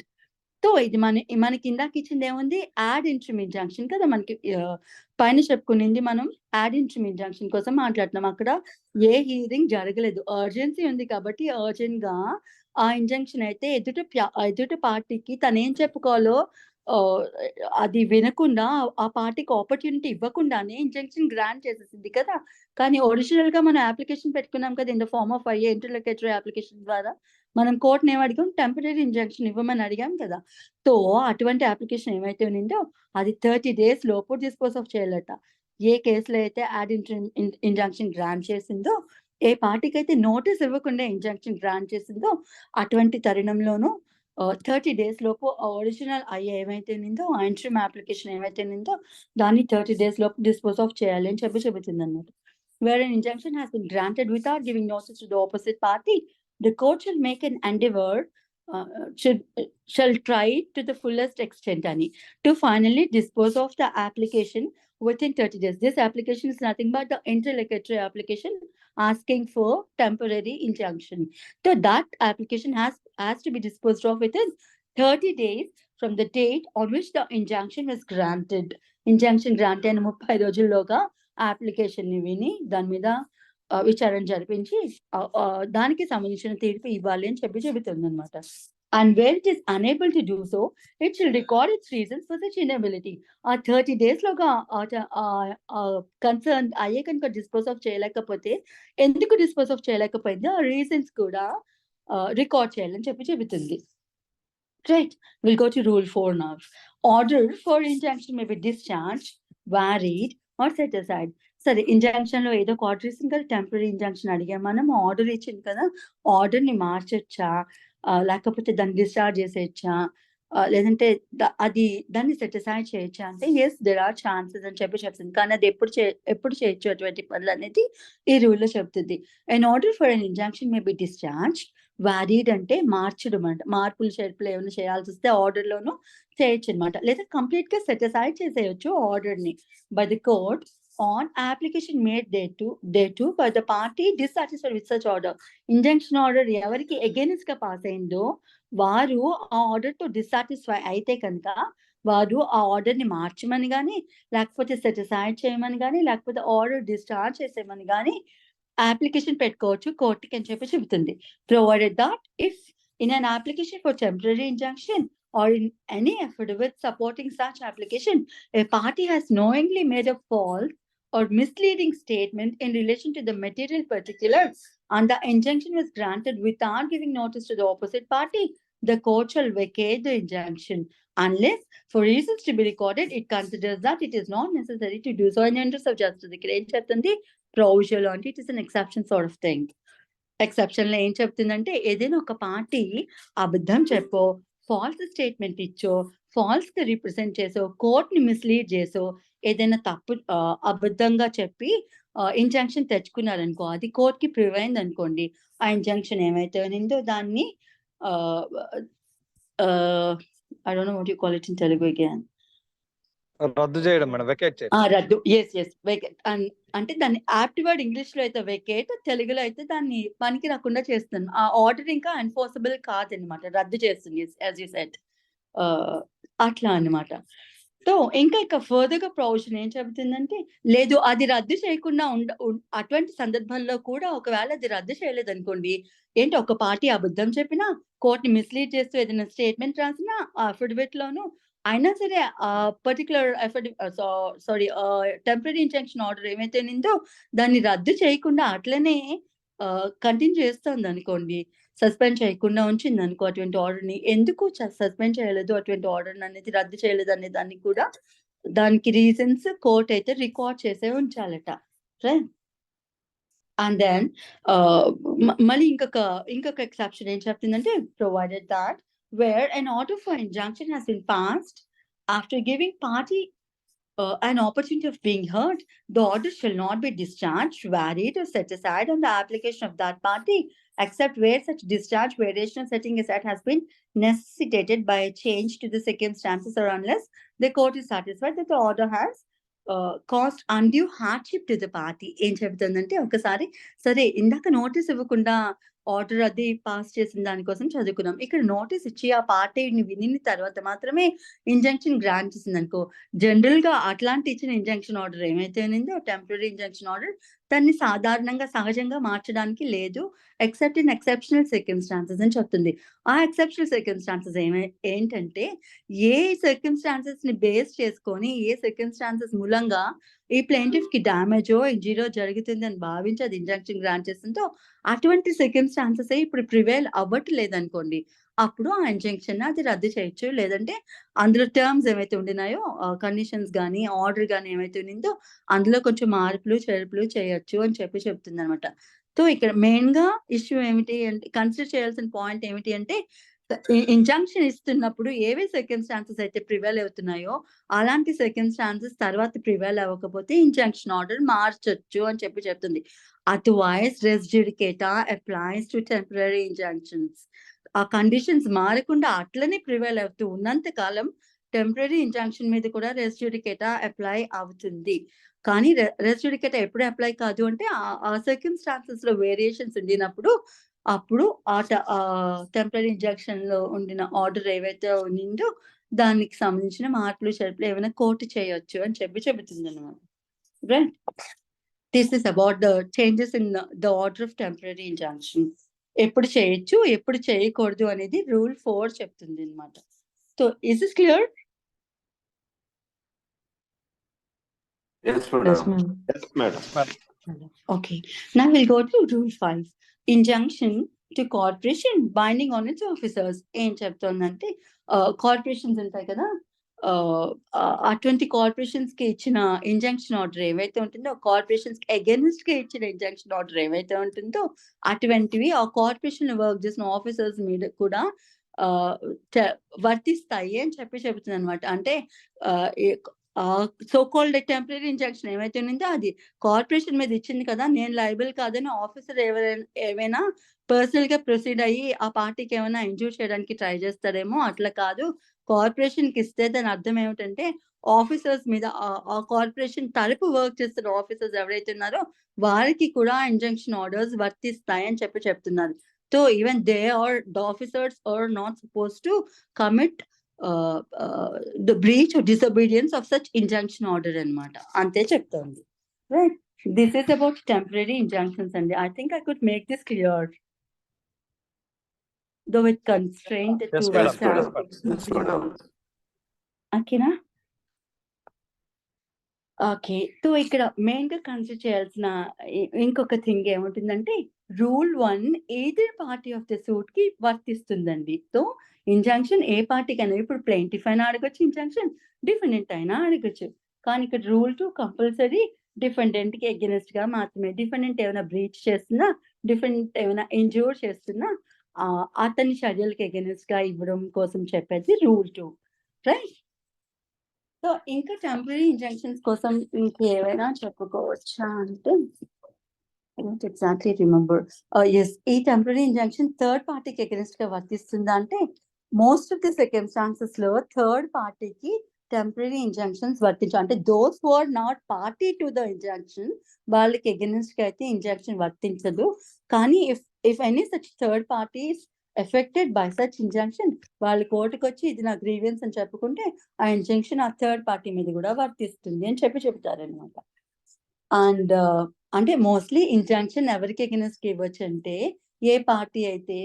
So ఇది మనకి ఇందాక ఇచ్చింది ఏముంది, యాడ్ ఇంట్రిమ్ ఇంజంక్షన్ కదా. మనకి పైన చెప్పుకునింది మనం యాడ్ ఇంట్రిమ్ ఇంజంక్షన్ కోసం మాట్లాడుతున్నాం. అక్కడ ఏ హీరింగ్ జరగలేదు, అర్జెన్సీ ఉంది కాబట్టి అర్జెంట్ గా ఆ ఇంజంక్షన్ అయితే ఎదుటి పార్టీకి తను ఏం చెప్పుకోవాలో అది వినకుండా ఆ పార్టీకి ఆపర్చునిటీ ఇవ్వకుండానే ఇంజంక్షన్ గ్రాంట్ చేసేసింది కదా. కానీ ఒరిజినల్ గా మనం అప్లికేషన్ పెట్టుకున్నాం కదా in the form of interlocutory application ద్వారా మనం కోర్టుని ఏం అడిగాం, టెంపరీ ఇంజంక్షన్ ఇవ్వమని అడిగాం కదా. సో అటువంటి అప్లికేషన్ ఏమైతే ఉందో అది 30 days లోపు డిస్పోజ్ ఆఫ్ చేయాలట. ఏ కేసులో అయితే యాడ్ ఇంజంక్షన్ గ్రాంట్ చేసిందో, ఏ పార్టీకి అయితే నోటీస్ ఇవ్వకుండా ఇంజంక్షన్ గ్రాంట్ చేసిందో అటువంటి తరుణంలోనూ 30 days లోపు ఒరిజినల్ ఏమైతే ఉందో ఆ ఇంట్రిమ్ అప్లికేషన్ ఏమైతే ఉందో దాన్ని 30 days లోపు డిస్పోజ్ ఆఫ్ చేయాలి అని చెబుతుంది అన్నమాట. Where an injunction has been granted without giving notice to the opposite party, the court shall make an endeavor, shall try to the fullest extent to finally dispose of the application within 30 days. This application is nothing but the interlocutory application asking for temporary injunction. So that application has to be disposed of within 30 days from the date on which the injunction was granted. Injunction grant అయిన 30 రోజుల్లోగా అప్లికేషన్ ని విని దాని మీద విచారణ జరిపించి దానికి సంబంధించిన తీర్పు ఇవ్వాలి అని చెబుతుంది అనమాట. And where it is unable to do so, it shall record its reasons for such inability. 30 days లోగా కన్సర్న్ అయ్యే కనుక డిస్పోజ్ ఆఫ్ చేయలేకపోతే ఎందుకు డిస్పోజ్ ఆఫ్ చేయలేకపోయింది ఆ రీజన్స్ కూడా రికార్డ్ చేయాలని చెబుతుంది. Right, we'll go to rule 4 now. Order for injunction may be discharged, varied or set aside. సరే, ఇంజంక్షన్ లో ఏదో ఒక ఆర్డర్ ఇస్తుంది కదా, టెంపరీ ఇంజంక్షన్ అడిగాం మనం, ఆర్డర్ ఇచ్చింది కదా, ఆర్డర్ ని మార్చొచ్చా లేకపోతే దాన్ని డిశ్చార్జ్ చేసేయచ్చా, లేదంటే అది దాన్ని సెటిసైడ్ చేయొచ్చా అంటే ఎస్ దెర్ ఆర్ ఛాన్సెస్ అని చెప్తుంది. కానీ అది ఎప్పుడు చేయొచ్చు అటువంటి పనులు అనేది ఈ రూల్ లో చెప్తుంది. An order for an injunction may be discharge varied అంటే మార్చడం అంట, మార్పులు చేర్పులు ఏమైనా చేయాల్సి వస్తే ఆర్డర్ లోను చేయొచ్చు అనమాట. లేదా కంప్లీట్ గా సెటిసైడ్ చేసేయచ్చు ఆర్డర్ ని by the court on application made thereto by the party dissatisfied with such order. Injunction order ఎవరికి against గా పాస్ అయిందో వారు ఆ ఆర్డర్ తో డిస్సాటిస్ఫై అయితే కనుక వారు ఆ ఆర్డర్ ని మార్చమని కానీ, లేకపోతే సెటిసైడ్ చేయమని కానీ, లేకపోతే ఆర్డర్ డిశ్చార్జ్ చేసేమని కానీ అప్లికేషన్ పెట్టుకోవచ్చు కోర్టుకి అని చెప్పి చెబుతుంది. Provided that if in an application for temporary injunction or in any affidavit supporting such application, a party has knowingly made a false or misleading statement in relation to the material particulars and the injunction was granted without giving notice to the opposite party, the court shall vacate the injunction unless for reasons to be recorded it considers that it is not necessary to do so in the interest of justice. ఇక్కడ ఏం చెప్తుంది, provisional అంటే it is an exception sort of thing. Exception లో ఏం చెప్తుందంటే ఏదైనా ఒక పార్టీ అబద్ధం చెప్పో, ఫాల్స్ స్టేట్మెంట్ ఇచ్చో, ఫాల్స్ గా రిప్రజెంట్ చేసో, కోర్ట్ ని మిస్లీడ్ చేసో, ఏదైనా తప్పు అబద్ధంగా చెప్పి ఇంజంక్షన్ తెచ్చుకున్నారనుకో, అది కోర్ట్ కి ప్రూవ్ అయింది అనుకోండి, ఆ ఇంజంక్షన్ ఏమైతే ఉందో దాన్ని I don't know what you call it in Telugu again, రద్దు చేయడం మేడం, వెకేట్ చేయడం. రద్దు, ఎస్ వెకేట్ అంటే దాన్ని యాప్ట్ వర్డ్ ఇంగ్లీష్ లో అయితే వెకేట్, తెలుగులో అయితే దాన్ని పనికి రాకుండా చేస్తుంది. ఆ ఆర్డర్ ఇంకా ఎన్ఫోర్సబుల్ కాదనమాట, రద్దు చేస్తుంది యాజ్ యూ సెడ్, అట్లా అన్నమాట. సో ఇంకా ఫర్దర్ గా ప్రొవిజన్ ఏం చెబుతుందంటే, లేదు అది రద్దు చేయకుండా అటువంటి సందర్భంలో కూడా ఒకవేళ అది రద్దు చేయలేదు అనుకోండి, ఏంటి ఒక పార్టీ అబద్ధం చెప్పినా, కోర్టుని మిస్లీడ్ చేస్తూ ఏదైనా స్టేట్మెంట్ రాసినా అఫిడవిట్ లోను అయినా సరే ఆ పర్టికులర్ టెంపరరీ ఇంజంక్షన్ ఆర్డర్ ఏమైతే ఉందో దాన్ని రద్దు చేయకుండా అట్లనే కంటిన్యూ చేస్తుంది అనుకోండి, సస్పెండ్ చేయకుండా ఉంచింది అనుకో అటువంటి ఆర్డర్ ని, ఎందుకు సస్పెండ్ చేయలేదు అటువంటి ఆర్డర్ అనేది రద్దు చేయలేదు అనే దాన్ని కూడా దానికి రీజన్స్ కోర్ట్ అయితే రికార్డ్ చేసే ఉంచాలట, రైట్? అండ్ దెన్ మళ్ళీ ఇంకొక ఎక్సెప్షన్ ఏం చెప్తుందంటే, provided that where an order for injunction has been passed after giving party an opportunity of being heard, the order shall not be discharged, varied or set aside on the application of that party except where such discharge, variation or setting aside has been necessitated by a change to the circumstances or unless the court is satisfied that the order has caused undue hardship to the party. ఏం చెబుతుందంటే, ఒకసారి సరే ఇందాక నోటీస్ ఇవ్వకుండా ఆర్డర్ అది పాస్ చేసిన దానికోసం చదువుకున్నాం, ఇక్కడ నోటీస్ ఇచ్చి ఆ పార్టీని వినిన తర్వాత మాత్రమే ఇంజంక్షన్ గ్రాంట్ చేసింది అనుకో, జనరల్ గా అట్లాంటి ఇచ్చిన ఇంజంక్షన్ ఆర్డర్ ఏమైతే ఉందో టెంపరరీ ఇంజంక్షన్ ఆర్డర్ దాన్ని సాధారణంగా సహజంగా మార్చడానికి లేదు, ఎక్సెప్ట్ ఇన్ ఎక్సెప్షనల్ సర్కమ్స్టాన్సెస్ అని చెప్తుంది. ఆ ఎక్సెప్షనల్ సర్కమ్స్టాన్సెస్ ఏంటంటే, ఏ సర్కమ్స్టాన్సెస్ ని బేస్ చేసుకొని, ఏ సర్కమ్స్టాన్సెస్ మూలంగా ఈ ప్లేంటిఫ్ కి డ్యామేజో ఇంజరీయో జరుగుతుంది అని భావించి అది ఇంజంక్షన్ గ్రాంట్ చేస్తుందో అటువంటి సర్కమ్స్టాన్సెస్ ఇప్పుడు ప్రివేల్ అవ్వట్లేదు అనుకోండి, అప్పుడు ఆ ఇంజంక్షన్ అది రద్దు చేయొచ్చు, లేదంటే అందులో టర్మ్స్ ఏమైతే ఉండినాయో కండిషన్స్ కానీ ఆర్డర్ కానీ ఏమైతే ఉండిందో అందులో కొంచెం మార్పులు చేర్పులు చేయొచ్చు అని చెప్తుంది అనమాట. సో ఇక్కడ మెయిన్ గా ఇష్యూ ఏమిటి అంటే, కన్సిడర్ చేయాల్సిన పాయింట్ ఏమిటి అంటే, ఇంజంక్షన్ ఇస్తున్నప్పుడు ఏవే సర్కమ్స్టాన్సెస్ అయితే ప్రివేల్ అవుతున్నాయో అలాంటి సర్కమ్స్టాన్సెస్ తర్వాత ప్రివేల్ అవ్వకపోతే ఇంజంక్షన్ ఆర్డర్ మార్చొచ్చు అని చెప్తుంది. Otherwise res judicata applies to temporary injunctions. ఆ కండిషన్స్ మారకుండా అట్లనే ప్రివేల్ అవుతూ ఉన్నంత కాలం టెంపరరీ ఇంజంక్షన్ మీద కూడా రెస్ జ్యుడికేటా అప్లై అవుతుంది. కానీ రెస్ జ్యుడికేటా ఎప్పుడు అప్లై కాదు అంటే ఆ సర్కమ్స్టాన్సెస్ లో వేరియేషన్స్ ఉండినప్పుడు అప్పుడు ఆ టెంపరరీ ఇంజంక్షన్ లో ఉండిన ఆర్డర్ ఏవైతే ఉండిందో దానికి సంబంధించిన మార్పులు చేర్పులు ఏమైనా కోర్టు చేయొచ్చు అని చెబుతుంది అనమాట, right? This is about the changes in the order of temporary injunction. ఎప్పుడు చేయొచ్చు ఎప్పుడు చేయకూడదు అనేది రూల్ 4 చెప్తుంది అనమాట. So is is clear? Yes, madam. Okay, now we'll go to rule 5. Injunction to corporation binding on its officers. ఏం చెప్తుందంటే, కార్పొరేషన్స్ ఉంటాయి కదా, అటువంటి కార్పొరేషన్స్ కి ఇచ్చిన ఇంజంక్షన్ ఆర్డర్ ఏవైతే ఉంటుందో, కార్పొరేషన్స్ కి అగైనెస్ట్ గా ఇచ్చిన ఇంజంక్షన్ ఆర్డర్ ఏవైతే ఉంటుందో అటువంటివి ఆ కార్పొరేషన్ వర్క్ చేసిన ఆఫీసర్స్ మీద కూడా వర్తిస్తాయి అని చెప్తుంది అనమాట. అంటే సో కాల్డ్ టెంపరరీ ఇంజంక్షన్ ఏమైతే ఉందో అది కార్పొరేషన్ మీద ఇచ్చింది కదా, నేను లయబుల్ కాదని ఆఫీసర్ ఏమైనా పర్సనల్ గా ప్రొసీడ్ అయ్యి ఆ పార్టీకి ఏమైనా ఇంజూర్ చేయడానికి ట్రై చేస్తారేమో. అట్లా కాదు, కార్పొరేషన్ కి ఇస్తే దాని అర్థం ఏమిటంటే ఆఫీసర్స్ మీద, ఆ కార్పొరేషన్ తరపు వర్క్ చేస్తున్న ఆఫీసర్స్ ఎవరైతే ఉన్నారో వారికి కూడా ఇంజంక్షన్ ఆర్డర్స్ వర్తిస్తాయి అని చెప్తున్నారు. So even they are the officers are not suppose to commit the breach or disobedience of such injunction order anamata ante cheptundi, right? This is about temporary injunctions and I think I could make this clear, though with constraint Yes, to madam. akina. Okay. So ఇక్కడ మెయిన్‌గా కన్సిడర్ చేయాల్సిన ఇంకొక థింగ్ ఏముంటుందంటే rule 1 either party of the సూట్‌కి వర్తిస్తుందండి. సో ఇంజంక్షన్ ఏ పార్టీకైనా, ఇప్పుడు ప్లెయింటిఫ్ అయినా అడగొచ్చు ఇంజంక్షన్, డిఫెండెంట్ అయినా అడగొచ్చు. కానీ ఇక్కడ రూల్ 2 కంపల్సరీ డిఫెండెంట్‌కి అగైన్స్ట్‌గా మాత్రమే. డిఫెండెంట్ ఏమైనా బ్రీచ్ చేస్తున్నా, డిఫెండెంట్ ఏమైనా ఇంజూర్ చేస్తున్నా అతని చర్యలకి అగైన్స్ట్‌గా ఇవ్వడం కోసం చెప్పేది రూల్ 2, రైట్? సో ఇంకా టెంపరరీ ఇంజంక్షన్స్ కోసం ఇంకేమైనా చెప్పుకోవచ్చా అంటే I don't exactly remember. Yes, ఈ టెంపరరీ ఇంజంక్షన్ థర్డ్ పార్టీకి అగైన్స్ట్ గా వర్తిస్తుందా అంటే మోస్ట్ ఆఫ్ ది సర్కమ్స్టాన్సెస్ లో థర్డ్ పార్టీకి టెంపరరీ ఇంజంక్షన్స్ వర్తించు. అంటే those who are not party to the injunction వాళ్ళకి అగైన్స్ట్ గా అయితే ఇంజంక్షన్ వర్తించదు. కానీ if any such third parties affected by such injunction వాళ్ళు కోర్టుకు వచ్చి ఇది నా గ్రీవియన్స్ అని చెప్పుకుంటే ఆ ఇంజంక్షన్ ఆ థర్డ్ పార్టీ మీద కూడా వర్తిస్తుంది అని చెప్తారనమాట. అండ్ అంటే మోస్ట్లీ ఇంజంక్షన్ ఎవరికి అగైన్స్ట్ ఇవ్వచ్చు అంటే ఏ పార్టీ అయితే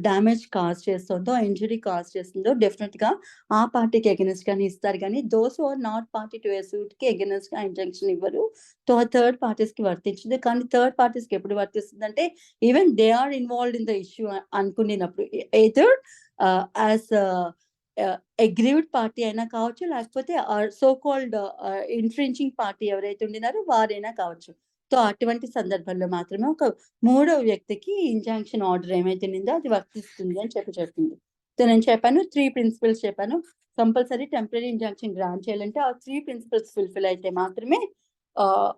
డ్యామేజ్ కాజ్ చేస్తుందో, ఇంజురీ కాజ్ చేస్తుందో డెఫినెట్ గా ఆ పార్టీకి అగైన్స్ట్ గానీ ఇస్తారు. కానీ those are not party to a suit కి అగైన్స్ట్ గా ఇంజంక్షన్ ఇవ్వరు. సో ఆ థర్డ్ పార్టీస్ కి వర్తించదు. కానీ థర్డ్ పార్టీస్ కి ఎప్పుడు వర్తిస్తుంది అంటే even they are involved in the issue అనుకున్నప్పుడు, ఎయిదర్ యాజ్ అగ్రీవ్డ్ పార్టీ అయినా కావచ్చు, లేకపోతే సో కాల్డ్ ఇన్ఫ్రింజింగ్ పార్టీ ఎవరైతే ఉండినారో వారైనా కావచ్చు. సో అటువంటి సందర్భంలో మాత్రమే ఒక మూడవ వ్యక్తికి ఇంజంక్షన్ ఆర్డర్ ఏమైతే ఉందో అది వర్తిస్తుంది అని చెప్పింది. సో నేను చెప్పాను 3 ప్రిన్సిపల్స్ చెప్పాను. కంపల్సరీ టెంపరరీ ఇంజంక్షన్ గ్రాంట్ చేయాలంటే ఆ 3 ప్రిన్సిపల్స్ ఫుల్ఫిల్ అయితే మాత్రమే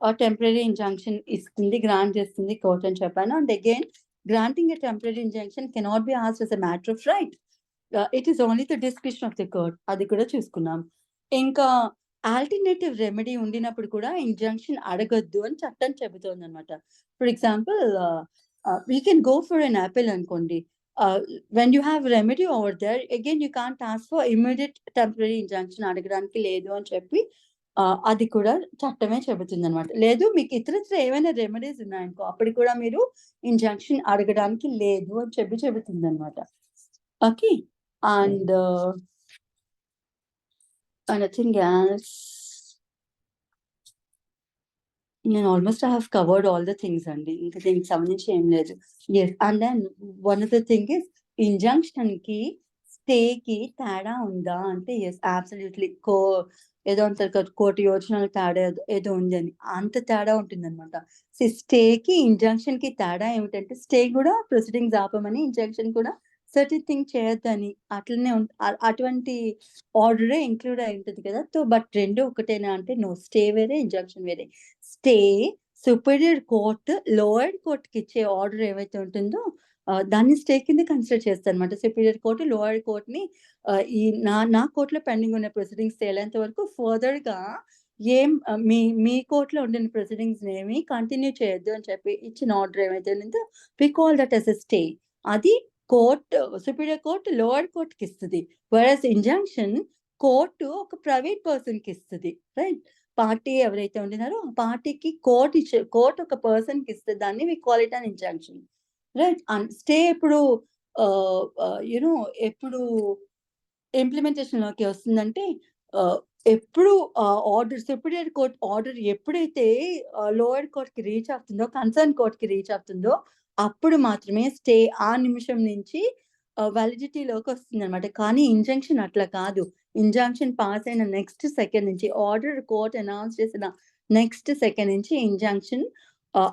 ఆ టెంపరరీ ఇంజంక్షన్ ఇస్తుంది, గ్రాంట్ చేస్తుంది కోర్ట్ అని చెప్పాను. And again granting a temporary injunction cannot be asked as a matter of right. It is only the discretion of the court. అది కూడా చూసుకున్నాం. ఇంకా ఆల్టర్నేటివ్ రెమెడీ ఉండినప్పుడు కూడా ఇంజంక్షన్ అడగొద్దు అని చట్టం చెబుతోంది అనమాట. For example we can go for an apple అనుకోండి. When you have remedy over there again you can't ask for immediate temporary injunction అడగడానికి లేదు అని చెప్పి అది కూడా చట్టమే చెబుతుంది అనమాట. లేదు మీకు ఇతరత్ర ఏమైనా రెమెడీస్ ఉన్నాయనుకో అప్పుడు కూడా మీరు ఇంజంక్షన్ అడగడానికి లేదు అని చెబుతుంది అనమాట. ఓకే. And nothing else. నేను almost I have covered all the things అండి. ఇంకా దీనికి సంబంధించి ఏం లేదు. Yes, and then one of the thing is injunction కి స్టేకి తేడా ఉందా అంటే ఎస్, అబ్సల్యూట్లీ. ఏదో అంటారు కదా, కోటి యోజనాల తేడా ఏదో ఉంది అని, అంత తేడా ఉంటుంది అనమాట. స్టేకి ఇంజంక్షన్ కి తేడా ఏమిటంటే స్టే కూడా ప్రొసీడింగ్స్ ఆపమని, ఇంజంక్షన్ కూడా సర్టెన్ థింగ్ చేయొద్దని అట్లనే అటువంటి ఆర్డరే ఇంక్లూడ్ అయి ఉంటుంది కదా. సో బట్ రెండు ఒకటేనా అంటే నో, స్టే వేరే, ఇంజంక్షన్ వేరే. Stay superior court lower court కి ఇచ్చే ఆర్డర్ ఏవైతే ఉంటుందో దాన్ని స్టే కింద కన్సిడర్ చేస్తారు అనమాట. సుపీరియర్ కోర్టు లోయర్ కోర్ట్ ని ఈ నా కోర్టులో పెండింగ్ ఉన్న ప్రొసీడింగ్స్ తేలేంత వరకు ఫర్దర్ గా ఏం మీ కోర్టులో ఉండిన ప్రొసీడింగ్స్ ఏమి కంటిన్యూ చేయొద్దు అని చెప్పి ఇచ్చిన ఆర్డర్ ఏమైతే ఉందో we call that as a stay. అది కోర్టు, సుపీరియర్ కోర్టు లోయర్ కోర్టుకి ఇస్తుంది. వెరస్ ఇంజంక్షన్ కోర్టు ఒక ప్రైవేట్ పర్సన్ కి ఇస్తుంది, రైట్? పార్టీ ఎవరైతే ఉండినారో ఆ పార్టీకి కోర్టు ఒక పర్సన్ కి ఇస్తుంది. దాన్ని we call it an injunction, right? And stay ఎప్పుడు ఎప్పుడు ఇంప్లిమెంటేషన్ లోకి వస్తుందంటే ఎప్పుడు ఆర్డర్, సుపీరియర్ కోర్ట్ ఆర్డర్ ఎప్పుడైతే లోయర్ కోర్ట్ కి రీచ్ అవుతుందో, కన్సర్న్ కోర్ట్ కి రీచ్ అవుతుందో అప్పుడు మాత్రమే స్టే ఆ నిమిషం నుంచి వ్యాలిడిటీలోకి వస్తుంది అనమాట. కానీ ఇంజంక్షన్ అట్లా కాదు. ఇంజంక్షన్ పాస్ అయిన నెక్స్ట్ సెకండ్ నుంచి, ఆర్డర్ కోర్ట్ అనౌన్స్ చేసిన నెక్స్ట్ సెకండ్ నుంచి ఇంజంక్షన్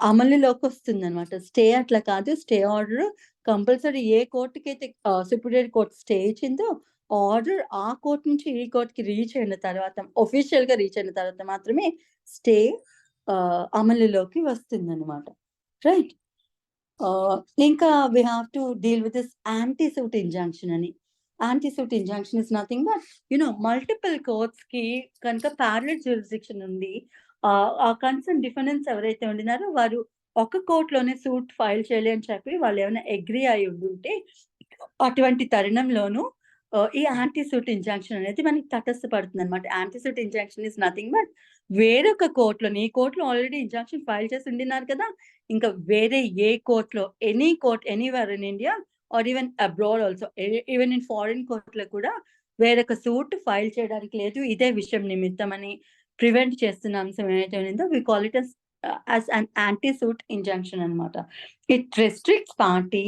అమలులోకి వస్తుంది అనమాట. స్టే అట్లా కాదు, స్టే ఆర్డర్ కంపల్సరీ ఏ కోర్టుకి అయితే సుప్రీం కోర్ట్ స్టే ఇచ్చిందో ఆర్డర్ ఆ కోర్టు నుంచి ఈ కోర్టుకి రీచ్ అయిన తర్వాత, ఒఫీషియల్ గా రీచ్ అయిన తర్వాత మాత్రమే స్టే అమలులోకి వస్తుంది అనమాట. రైట్. ఇంకా we have to deal with this anti suit injunction అని. Anti suit injunction is nothing but multiple courts కి కనుక ప్యారలల్ జ్యూరిస్డిక్షన్ ఉంది. ఆ కన్సర్న్ డిఫెండెంట్స్ ఎవరైతే ఉండినారో వారు ఒక కోర్టులోనే సూట్ ఫైల్ చేయాలి అని చెప్పి వాళ్ళు ఏమైనా అగ్రీ అయి ఉండుంటే అటువంటి తరుణంలోనూ ఈ యాంటీ సూట్ ఇంజంక్షన్ అనేది మనకి తటస్థపడుతుంది అనమాట. Anti suit injunction is nothing but వేరొక కోర్టులోని, ఈ కోర్టులో ఆల్రెడీ ఇంజంక్షన్ ఫైల్ చేసి ఉండినారు కదా, ఇంకా వేరే ఏ కోర్టులో, any court anywhere in India or even abroad also, even in foreign కోర్టులో కూడా వేరొక సూట్ ఫైల్ చేయడానికి లేదు. ఇదే విషయం నిమిత్తం అని ప్రివెంట్ చేస్తున్న అంశం ఏదైతే ఉందో we call it as an anti-suit injunction అనమాట. It restricts party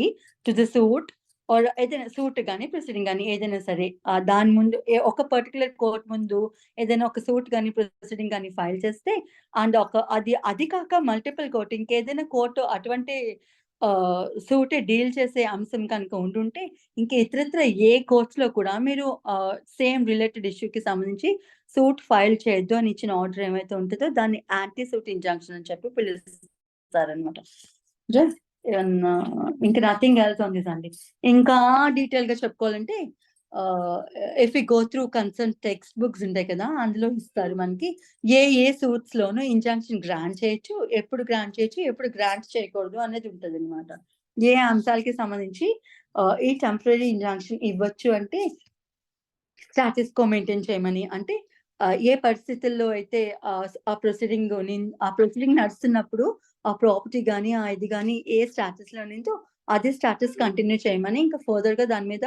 to the suit or ఏదైనా సూట్ కానీ ప్రొసీడింగ్ కానీ ఏదైనా సరే దాని ముందు ఒక పర్టికులర్ కోర్ట్ ముందు ఏదైనా ఒక సూట్ కానీ ప్రొసీడింగ్ కానీ ఫైల్ చేస్తే అండ్ అది కాక మల్టిపుల్ కోర్ట్ ఇంకేదైనా కోర్టు అటువంటి సూట్ డీల్ చేసే అంశం కనుక ఉండుంటే ఇంకా ఇతరత్ర ఏ కోర్ట్స్ లో కూడా మీరు సేమ్ రిలేటెడ్ ఇష్యూకి సంబంధించి సూట్ ఫైల్ చేయొద్దు అని ఇచ్చిన ఆర్డర్ ఏమైతే ఉంటుందో దాన్ని యాంటీ సూట్ ఇంజంక్షన్ అని చెప్పి పిలుస్తారనమాట. ఇంకా నథింగ్ ఎల్స్ ఆన్ దిస్ అండి. ఇంకా డీటెయిల్ గా చెప్పుకోవాలంటే if you go through concern text books ఉంటాయి కదా, అందులో ఇస్తారు మనకి ఏ సూట్స్ లోనూ ఇంజంక్షన్ గ్రాంట్ చేయొచ్చు, ఎప్పుడు గ్రాంట్ చేయొచ్చు, ఎప్పుడు గ్రాంట్ చేయకూడదు అనేది ఉంటుంది అనమాట. ఏ అంశాలకి సంబంధించి ఈ టెంపరరీ ఇంజంక్షన్ ఇవ్వచ్చు అంటే స్టాటస్ కో మెయింటైన్ చేయమని, అంటే ఏ పరిస్థితుల్లో అయితే ఆ ప్రొసీడింగ్ నడుస్తున్నప్పుడు ఆ ప్రాపర్టీ కానీ ఆ ఇది కానీ ఏ స్టాటస్ లో ఉందో అదే స్టాటస్ కంటిన్యూ చేయమని, ఇంకా ఫర్దర్ గా దాని మీద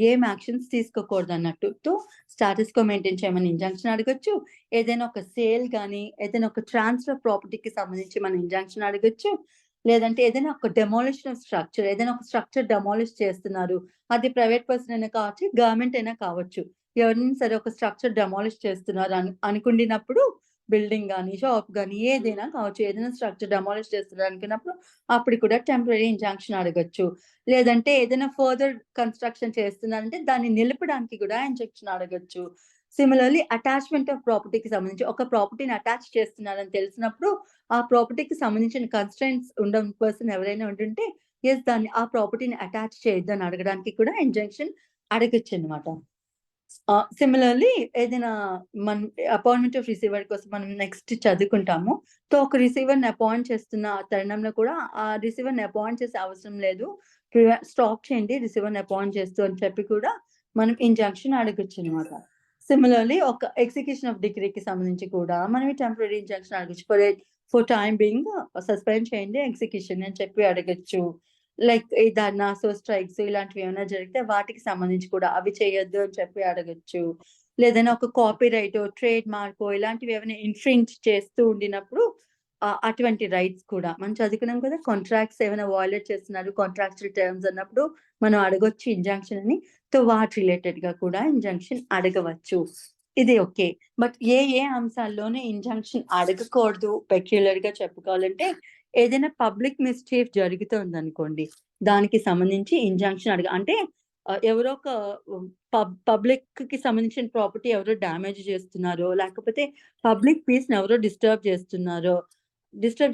ఏం యాక్షన్స్ తీసుకోకూడదు అన్నట్టు స్టాటస్ కో మెయింటైన్ చేయమని ఇంజంక్షన్ అడగొచ్చు. ఏదైనా ఒక సేల్ కానీ ఏదైనా ఒక ట్రాన్స్ఫర్ ప్రాపర్టీకి సంబంధించి మనం ఇంజంక్షన్ అడగొచ్చు. లేదంటే ఏదైనా ఒక డెమాలిషన్ ఆఫ్ స్ట్రక్చర్, ఏదైనా ఒక స్ట్రక్చర్ డెమాలిష్ చేస్తున్నారు, అది ప్రైవేట్ పర్సన్ అయినా కావచ్చు, గవర్నమెంట్ అయినా కావచ్చు, ఎవరైనా సరే ఒక స్ట్రక్చర్ డెమాలిష్ చేస్తున్నారు అనుకుంటున్నప్పుడు బిల్డింగ్ కానీ షాప్ కానీ ఏదైనా కావచ్చు, ఏదైనా స్ట్రక్చర్ డెమాలిష్ చేస్తున్నారు అనుకున్నప్పుడు అప్పుడు కూడా టెంపరరీ ఇంజంక్షన్ అడగొచ్చు. లేదంటే ఏదైనా ఫర్దర్ కన్స్ట్రక్షన్ చేస్తున్నారంటే దాన్ని నిలపడానికి కూడా ఇంజంక్షన్ అడగొచ్చు. సిమిలర్లీ అటాచ్మెంట్ ఆఫ్ ప్రాపర్టీకి సంబంధించి ఒక ప్రాపర్టీని అటాచ్ చేస్తున్నారని తెలిసినప్పుడు ఆ ప్రాపర్టీకి సంబంధించిన కన్స్ట్రెంట్స్ ఉండని పర్సన్ ఎవరైనా ఉంటుంటే దాన్ని ఆ ప్రాపర్టీని అటాచ్ చేయొద్దు అని అడగడానికి కూడా ఇంజంక్షన్ అడగచ్చు అనమాట. సిమిలర్లీ ఏదైనా మన అపాయింట్మెంట్ ఆఫ్ రిసీవర్ కోసం మనం నెక్స్ట్ చదువుకుంటాము. సో ఒక రిసీవర్ని అపాయింట్ చేస్తున్న తరుణంలో కూడా ఆ రిసీవర్ని అపాయింట్ చేసే అవసరం లేదు, స్టాప్ చేయండి రిసీవర్ని అపాయింట్ చేస్తూ అని చెప్పి కూడా మనం ఇంజంక్షన్ అడగచ్చు అనమాట. సిమిలర్లీ ఒక ఎగ్జిక్యూషన్ ఆఫ్ డిగ్రీకి సంబంధించి కూడా మనం టెంపరరీ ఇంజంక్షన్ అడగచ్చు. ఫర్ టైమ్ బీయింగ్ సస్పెండ్ చేయండి ఎగ్జిక్యూషన్ అని చెప్పి అడగచ్చు. లైక్ ఈ ధర్నాస్, స్ట్రైక్స్ ఇలాంటివి ఏమైనా జరిగితే వాటికి సంబంధించి కూడా అవి చేయొద్దు అని చెప్పి అడగచ్చు. లేదైనా ఒక కాపీ రైట్, ట్రేడ్ మార్క్ ఇలాంటివి ఏమైనా ఇన్ఫ్రింజ్ చేస్తూ ఉండినప్పుడు అటువంటి రైట్స్ కూడా మనం చదువుకున్నాం కదా, కాంట్రాక్ట్స్ ఏమైనా వయలేట్ చేస్తున్నారు, కాంట్రాక్చువల్ టర్మ్స్ అన్నప్పుడు మనం అడగొచ్చు ఇంజంక్షన్ అని. సో వాటి రిలేటెడ్ గా కూడా ఇంజంక్షన్ అడగవచ్చు. ఇది ఓకే. బట్ ఏ అంశాల్లోనే ఇంజంక్షన్ అడగకూడదు పెక్యులర్ గా చెప్పుకోవాలంటే ఏదైనా పబ్లిక్ మిస్చీఫ్ జరుగుతుంది అనుకోండి, దానికి సంబంధించి ఇంజంక్షన్ అంటే ఎవరో ఒక పబ్లిక్ కి సంబంధించిన ప్రాపర్టీ ఎవరో డ్యామేజ్ చేస్తున్నారో, లేకపోతే పబ్లిక్ పీస్ ఎవరో డిస్టర్బ్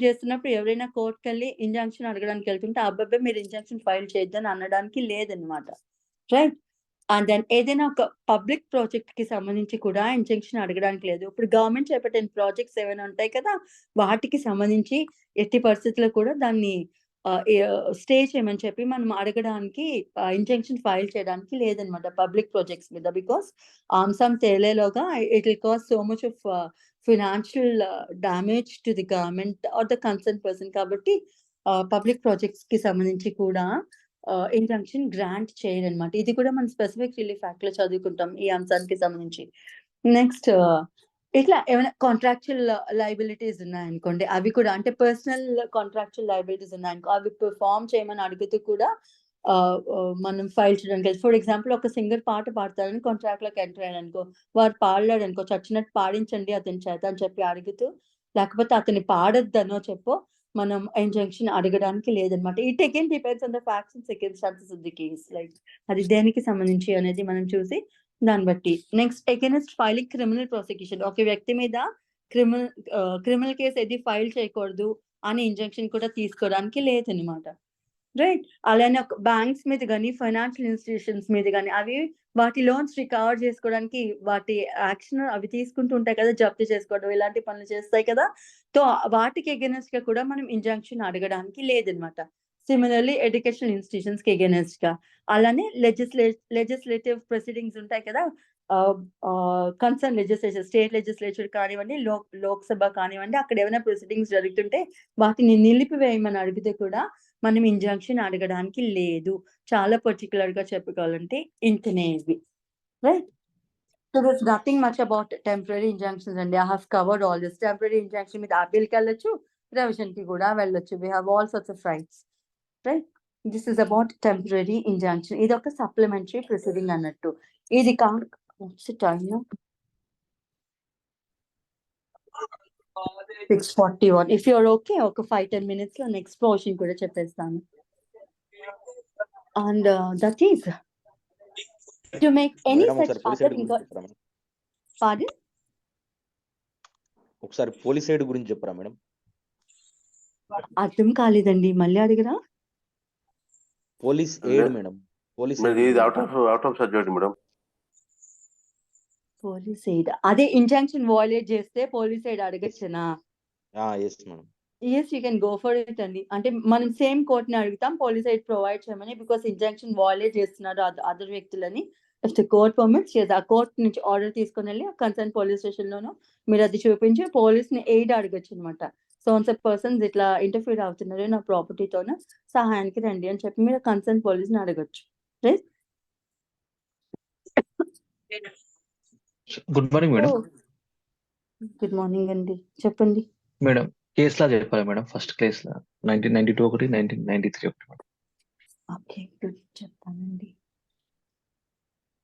చేస్తున్నప్పుడు ఎవరైనా కోర్టుకి వెళ్ళి ఇంజంక్షన్ అడగడానికి వెళ్తుంటే అబ్బాయి మీరు ఇంజంక్షన్ ఫైల్ చేయొద్దని అనడానికి లేదనమాట. రైట్. అండ్ దెన్ ఏదైనా ఒక పబ్లిక్ ప్రాజెక్ట్ కి సంబంధించి కూడా ఇంజంక్షన్ అడగడానికి లేదు. ఇప్పుడు గవర్నమెంట్ చేపట్టిన ప్రాజెక్ట్స్ ఏమైనా ఉంటాయి కదా, వాటికి సంబంధించి ఎట్టి పరిస్థితుల్లో కూడా దాన్ని స్టే చేయమని చెప్పి మనం అడగడానికి ఇంజంక్షన్ ఫైల్ చేయడానికి లేదనమాట పబ్లిక్ ప్రాజెక్ట్స్ మీద. బికాస్ అంశం తేలేలోగా it will cause so much of financial damage to the government or the concern person. కాబట్టి పబ్లిక్ ప్రాజెక్ట్స్ కి సంబంధించి కూడా ఇంజంక్షన్ గ్రాంట్ చేయరనమాట. ఇది కూడా మనం స్పెసిఫిక్ రిలీఫ్ యాక్ట్ లో చదువుకుంటాం ఈ అంశానికి సంబంధించి. నెక్స్ట్ ఇట్లా ఏమైనా కాంట్రాక్చువల్ లయబిలిటీస్ ఉన్నాయనుకోండి, అవి కూడా అంటే పర్సనల్ కాంట్రాక్చువల్ లయబిలిటీస్ ఉన్నాయనుకో, అవి పర్ఫామ్ చేయమని అడుగుతూ కూడా మనం ఫైల్ చేయడానికి. ఫర్ ఎగ్జాంపుల్ ఒక సింగర్ పాట పాడతారని కాంట్రాక్ట్ లోకి ఎంటర్ అయ్యాను అనుకో, వారు పాడలేడు అనుకో, చచ్చినట్టు పాడించండి అతని చేత అని చెప్పి అడుగుతూ లేకపోతే అతని పాడొద్దనో చెప్పో మనం ఇంజంక్షన్ అడగడానికి లేదనమాట. It again depends on the facts and circumstances of the case. Like అది దేనికి సంబంధించి అనేది మనం చూసి దాన్ని బట్టి. Next against filing criminal prosecution. ఒక వ్యక్తి మీద క్రిమినల్ కేసు ఏది ఫైల్ చేయకూడదు అని ఇంజంక్షన్ కూడా తీసుకోవడానికి లేదనమాట. రైట్. అలానే ఒక బ్యాంక్స్ మీద కానీ ఫైనాన్షియల్ ఇన్స్టిట్యూషన్స్ మీద కానీ అవి వాటి లోన్స్ రికవర్ చేసుకోవడానికి వాటి యాక్షన్ అవి తీసుకుంటూ ఉంటాయి కదా, జప్తు చేసుకోవడం ఇలాంటి పనులు చేస్తాయి కదా. సో వాటికి ఎగెనెస్ట్ గా కూడా మనం ఇంజంక్షన్ అడగడానికి లేదనమాట. సిమిలర్లీ ఎడ్యుకేషనల్ ఇన్స్టిట్యూషన్స్ కి ఎగెనెస్ట్ గా, అలానే లెజిస్లేటివ్ ప్రొసీడింగ్స్ ఉంటాయి కదా, కన్సర్న్ లెజిస్లేచర్, స్టేట్ లెజిస్లేచర్ కానివ్వండి, లోక్సభ కానివ్వండి, అక్కడ ఏమైనా ప్రొసీడింగ్స్ జరుగుతుంటే వాటిని నిలిపివేయమని అడిగితే కూడా మనం ఇంజంక్షన్ అడగడానికి లేదు. చాలా పర్టికులర్ గా చెప్పుకోవాలంటే ఇంతనే ఇవి. Right. So there's nothing much about temporary injunctions అండి. I have covered all this. Temporary injunction మీద అప్పీల్కి వెళ్ళొచ్చు, రెవిజన్ కి కూడా వెళ్ళొచ్చు. We have all sorts of rights. Right. This is about temporary injunction. ఇది ఒక సప్లిమెంటరీ ప్రొసీడింగ్ అన్నట్టు. ఇది what's the time now? 6:41. If you're okay, ఒక 5-10 minutes లో నెక్స్ట్ పోర్షన్ కూడా చెప్పేస్తాను. And that is to make any such other pardon. ఒకసారి పోలీస్ ఎయిడ్ గురించి చెప్పరా మేడం? అర్థం కాలేదండి, మళ్ళీ అడిగరా? Police aid madam. పోలీస్ ఇది out of subject madam. Police aid అదే ఇంజంక్షన్ వయలేట్ చేస్తే పోలీస్ ఎయిడ్ అడగచ్చునా? Yes madam. Yes, you can go for it అండి. అంటే మనం సేమ్ కోర్ట్ని అడుగుతాం పోలీస్ ఎయిడ్ ప్రొవైడ్ చేయమని, బికాస్ ఇంజంక్షన్ వయలేట్ చేస్తున్నారు అదర్ వ్యక్తులని. ఇఫ్ ద కోర్ట్ పర్మిట్స్, ఆ కోర్ట్ నుంచి ఆర్డర్ తీసుకుని వెళ్ళి కన్సర్న్ పోలీస్ స్టేషన్ లోను మీరు అది చూపించి పోలీస్ ని ఎయిడ్ అడగచ్చు అనమాట. సో పర్సన్స్ ఇట్లా ఇంటర్ఫీర్ అవుతున్నారు నా ప్రాపర్టీతోనే, సహాయానికి రండి అని చెప్పి మీరు కన్సర్న్ పోలీస్ ని అడగచ్చు. Right. Good morning madam. Good morning అండి, చెప్పండి మేడం కేసు లా చెప్పాలి మేడం. ఫస్ట్ కేసు లా 1992 ఒకటి, 1993 ఒకటి మేడం. ఓకే, గుడ్, చెప్తానండి.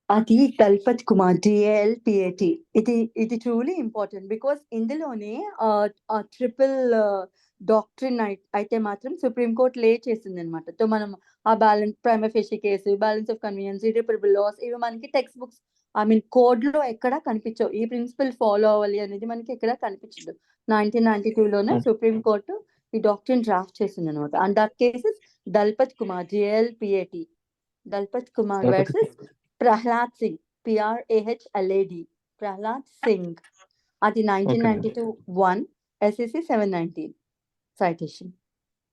అది దల్పత్ కుమార్, DALPAT. ఇది ట్రూలీ ఇంపార్టెంట్ బికాస్ ఇందులోనే ట్రిపుల్ డాక్ట్రిన్ అయితే మాత్రం సుప్రీంకోర్టు లే చేసింది అనమాట. సో మనం ఆ balance prima facie case, balance of convenience, irreparable loss, ఇవి మనకి టెక్స్ట్ బుక్స్ కోడ్ లో ఎక్కడా కనిపించవు. ఈ ప్రిన్సిపల్ ఫాలో అవ్వాలి అనేది మనకి ఎక్కడా కనిపించదు. 1992లోనే సుప్రీంకోర్టు ఈ డాక్ట్రిన్ డ్రాఫ్ట్ చేసింది అనమాట. And that cases Dalpat Kumar, DALPAT, Dalpat Kumar versus Prahlad Singh, PRAHLAD, Prahlad Singh. అది 1992 1 SEC 719 citation,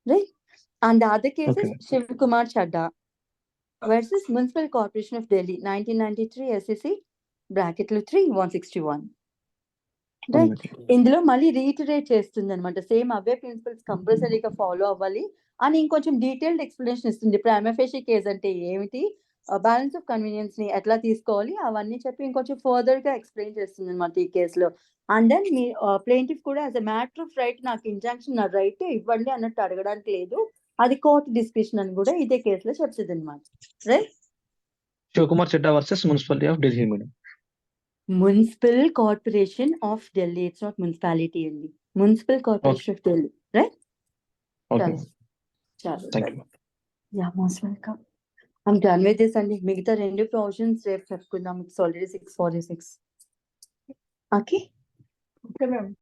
right? And the other cases, Shiv Kumar Chadda versus Municipal Corporation of Delhi, 1993 SEC bracket 3 161, right? ఇందులో మళ్ళీ రీటరేట్ చేస్తుంది అనమాట. సేమ్ అవే ప్రిన్సిపల్స్ కంపల్సరీగా ఫాలో అవ్వాలి అని ఇంకొంచెం డీటెయిల్డ్ ఎక్స్ప్లెనేషన్ ఇస్తుంది. ప్రైమా ఫేషి కేస్ అంటే ఏమిటి, బ్యాలెన్స్ ఆఫ్ కన్వీనియన్స్ ని ఎట్లా తీసుకోవాలి, అవన్నీ చెప్పి ఇంకొంచెం ఫర్దర్ గా ఎక్స్ప్లెయిన్ చేస్తుంది అనమాట ఈ కేసులో. అండ్ దెన్ మీ ప్లేంటిఫ్ కూడా as a matter of right నాకు ఇంజంక్షన్ నా రైట్ ఇవ్వండి అన్నట్టు అడగడానికి లేదు, అది కోర్ట్ డిస్క్రిప్షన్ అని కూడా ఇదే కేసులో చెప్తుంది అనమాట. Right. Shivkumar Chadha versus municipality of Delhi madam. Municipal corporation of Delhi, it's not municipality అండి, municipal corporation of Delhi. Right. Okay, చాలా thank you. Yeah, most welcome. I'm done with this అండి. మిగతా 2 ప్రొవిజన్స్ రేపు చెప్పుకుందాం. It's already 6:46. ఓకే.